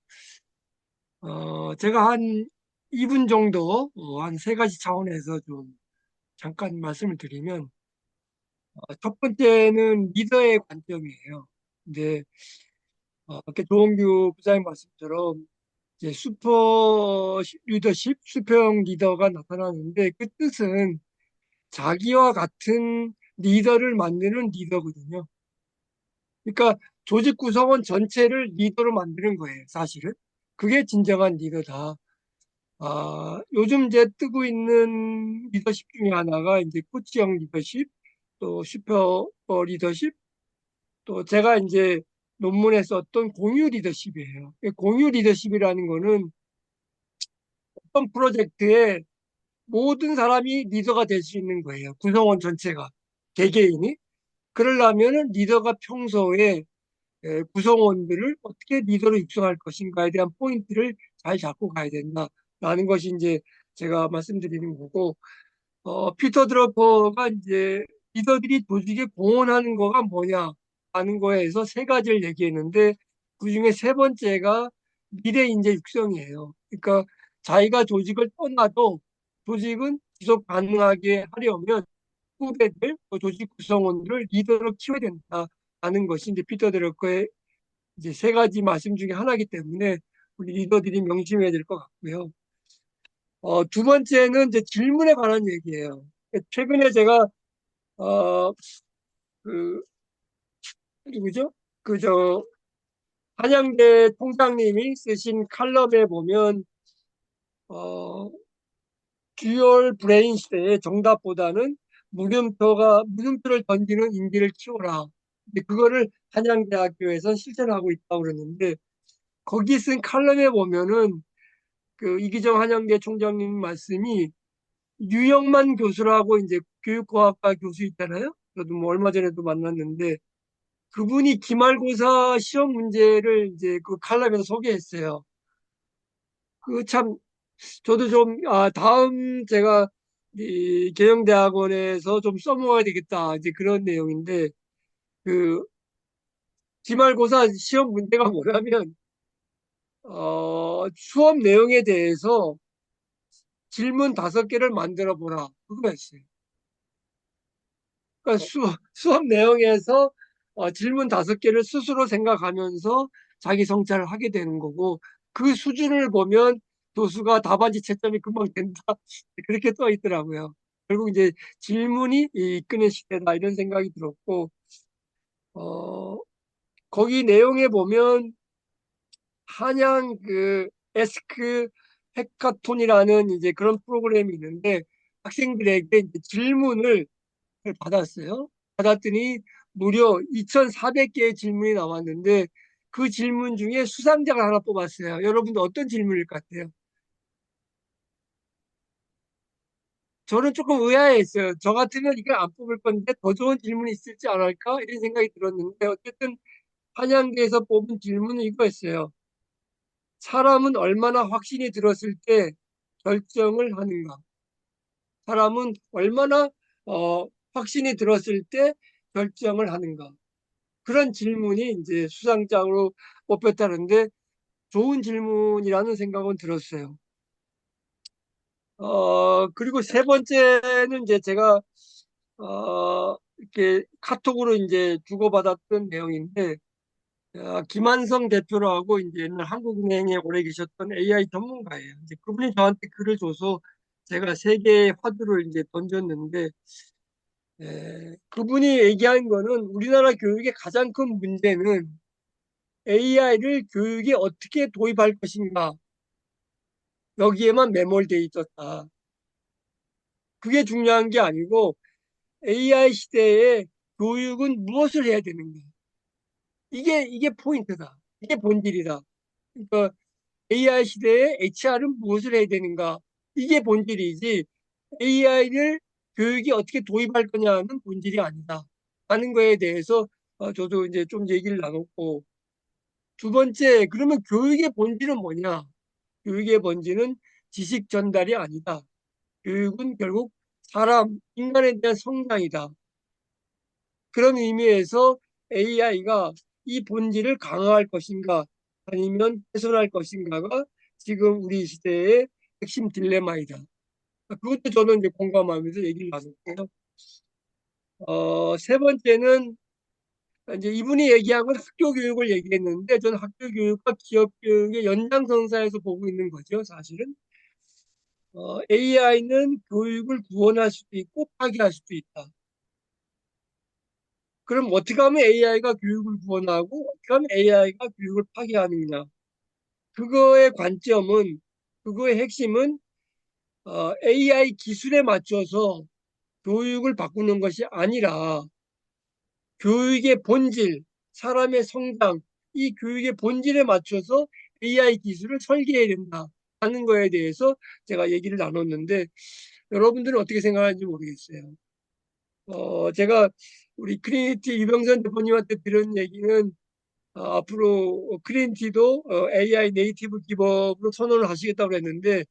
제가 한 2분 정도 한 세 가지 차원에서 좀 잠깐 말씀을 드리면 첫 번째는 리더의 관점이에요. 근데 아까 조홍규 부장님 말씀처럼 이제 슈퍼 리더십, 슈퍼형 리더가 나타나는데 그 뜻은 자기와 같은 리더를 만드는 리더거든요. 그러니까 조직 구성원 전체를 리더로 만드는 거예요, 사실은. 그게 진정한 리더다. 요즘 이제 뜨고 있는 리더십 중에 하나가 이제 코치형 리더십 또 슈퍼 리더십, 또 제가 이제 논문에 썼던 공유 리더십이에요. 공유 리더십이라는 거는 어떤 프로젝트에 모든 사람이 리더가 될 수 있는 거예요. 구성원 전체가, 개개인이. 그러려면은 리더가 평소에 구성원들을 어떻게 리더로 육성할 것인가에 대한 포인트를 잘 잡고 가야 된다라는 것이 이제 제가 말씀드리는 거고, 피터 드러퍼가 이제 리더들이 조직에 공헌하는 거가 뭐냐 하는 거에서 세 가지를 얘기했는데, 그 중에 세 번째가 미래 인재 육성이에요. 그러니까 자기가 조직을 떠나도 조직은 지속 가능하게 하려면 후배들, 또 조직 구성원들을 리더로 키워야 된다라는 것이 이제 피터 드러퍼의 이제 세 가지 말씀 중에 하나이기 때문에 우리 리더들이 명심해야 될 것 같고요. 두 번째는 이제 질문에 관한 얘기예요. 최근에 제가 어, 그 누구죠? 한양대 통장님이 쓰신 칼럼에 보면 듀얼 브레인 시대의 정답보다는 물음표를 던지는 인기를 키워라. 근데 그거를 한양대학교에서 실천하고 있다고 그러는데, 거기 쓴 칼럼에 보면은 그 이기정 한양대 총장님 말씀이 유영만 교수라고 이제 교육과학과 교수 있잖아요. 저도 뭐 얼마 전에도 만났는데 그분이 기말고사 시험 문제를 이제 그 칼럼에서 소개했어요. 그 참 저도 좀 다음 제가 이 개영대학원에서 좀 써먹어야 되겠다 이제 그런 내용인데, 그 기말고사 시험 문제가 뭐냐면 수업 내용에 대해서 질문 5개를 만들어 보라 그거였어요. 그러니까 수업 내용에서 질문 5개를 스스로 생각하면서 자기 성찰을 하게 되는 거고, 그 수준을 보면 교수가 답안지 채점이 금방 된다 그렇게 써 있더라고요. 결국 이제 질문이 이 이끄는 시대다 이런 생각이 들었고, 거기 내용에 보면 한양 그 에스크 해카톤이라는 이제 그런 프로그램이 있는데, 학생들에게 이제 질문을 받았어요. 받았더니 무려 2,400개의 질문이 나왔는데 그 질문 중에 수상작을 하나 뽑았어요. 여러분들 어떤 질문일 것 같아요? 저는 조금 의아했어요. 저 같으면 이걸 안 뽑을 건데 더 좋은 질문이 있을지 않을까? 이런 생각이 들었는데, 어쨌든 한양대에서 뽑은 질문은 이거였어요. 사람은 얼마나 확신이 들었을 때 결정을 하는가? 사람은 얼마나 확신이 들었을 때 결정을 하는가? 그런 질문이 이제 수상작으로 뽑혔다는데 좋은 질문이라는 생각은 들었어요. 그리고 세 번째는 이제 제가 이렇게 카톡으로 이제 주고받았던 내용인데, 김한성 대표라고 이제 옛날 한국은행에 오래 계셨던 AI 전문가예요. 이제 그분이 저한테 글을 줘서 제가 세 개의 화두를 이제 던졌는데, 그분이 얘기한 거는 우리나라 교육의 가장 큰 문제는 AI를 교육에 어떻게 도입할 것인가, 여기에만 매몰돼 있었다. 그게 중요한 게 아니고 AI 시대에 교육은 무엇을 해야 되는가. 이게 포인트다. 이게 본질이다. 그러니까 AI 시대에 HR은 무엇을 해야 되는가. 이게 본질이지 AI를 교육이 어떻게 도입할 거냐는 본질이 아니다 하는 거에 대해서 저도 이제 좀 얘기를 나눴고, 두 번째, 그러면 교육의 본질은 뭐냐? 교육의 본질은 지식 전달이 아니다. 교육은 결국 사람, 인간에 대한 성장이다. 그런 의미에서 AI가 이 본질을 강화할 것인가 아니면 훼손할 것인가가 지금 우리 시대의 핵심 딜레마이다. 그것도 저는 이제 공감하면서 얘기를 나눴고요. 세 번째는 이제 이분이 얘기한 건 학교 교육을 얘기했는데, 저는 학교 교육과 기업 교육의 연장선상에서 보고 있는 거죠, 사실은. AI는 교육을 구원할 수도 있고 파괴할 수도 있다. 그럼 어떻게 하면 AI가 교육을 구원하고 어떻게 하면 AI가 교육을 파괴하느냐? 그거의 관점은, 그거의 핵심은 AI 기술에 맞춰서 교육을 바꾸는 것이 아니라 교육의 본질, 사람의 성장, 이 교육의 본질에 맞춰서 AI 기술을 설계해야 된다 하는 거에 대해서 제가 얘기를 나눴는데 여러분들은 어떻게 생각하는지 모르겠어요. 제가 우리 크리니티 유병선 대표님한테 들은 얘기는 앞으로 크리니티도 AI 네이티브 기법으로 선언을 하시겠다고 했는데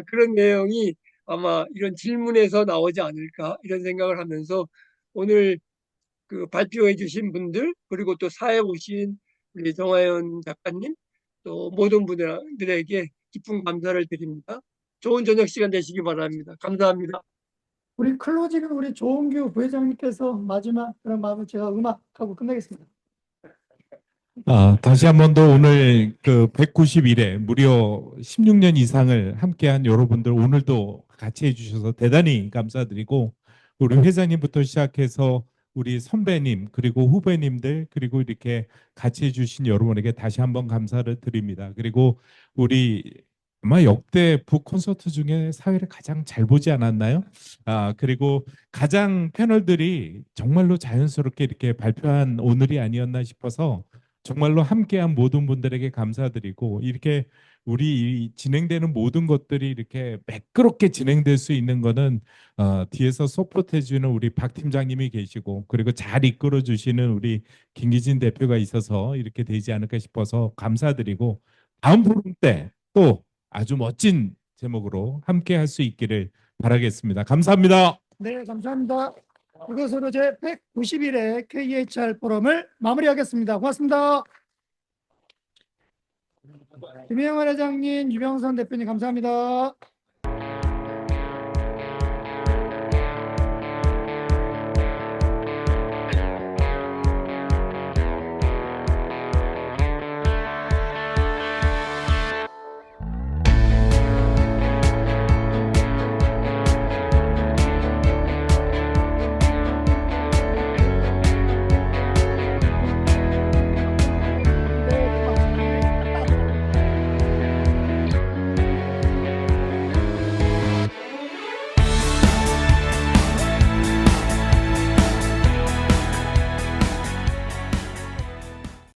그런 내용이 아마 이런 질문에서 나오지 않을까 이런 생각을 하면서 오늘 그 발표해 주신 분들 그리고 또 사회 오신 우리 정하연 작가님 또 모든 분들에게 깊은 감사를 드립니다. 좋은 저녁 시간 되시기 바랍니다. 감사합니다.
우리 클로징은 우리 조은규 부회장님께서 마지막 그런 마음을 제가 음악하고 끝내겠습니다.
다시 한 번 더 오늘 그 191회 무려 16년 이상을 함께한 여러분들 오늘도 같이 해주셔서 대단히 감사드리고 우리 회장님부터 시작해서 우리 선배님 그리고 후배님들 그리고 이렇게 같이 해주신 여러분에게 다시 한번 감사를 드립니다. 그리고 우리 아마 역대 북 콘서트 중에 사회를 가장 잘 보지 않았나요? 그리고 가장 패널들이 정말로 자연스럽게 이렇게 발표한 오늘이 아니었나 싶어서 정말로 함께한 모든 분들에게 감사드리고 이렇게 우리 이 진행되는 모든 것들이 이렇게 매끄럽게 진행될 수 있는 거는 뒤에서 서포트해주는 우리 박 팀장님이 계시고 그리고 잘 이끌어주시는 우리 김기진 대표가 있어서 이렇게 되지 않을까 싶어서 감사드리고 다음 포럼 때 또 아주 멋진 제목으로 함께 할 수 있기를 바라겠습니다. 감사합니다.
네, 감사합니다. 이것으로 제 191회 KHR 포럼을 마무리하겠습니다. 고맙습니다. 김영환 회장님, 유병선 대표님 감사합니다.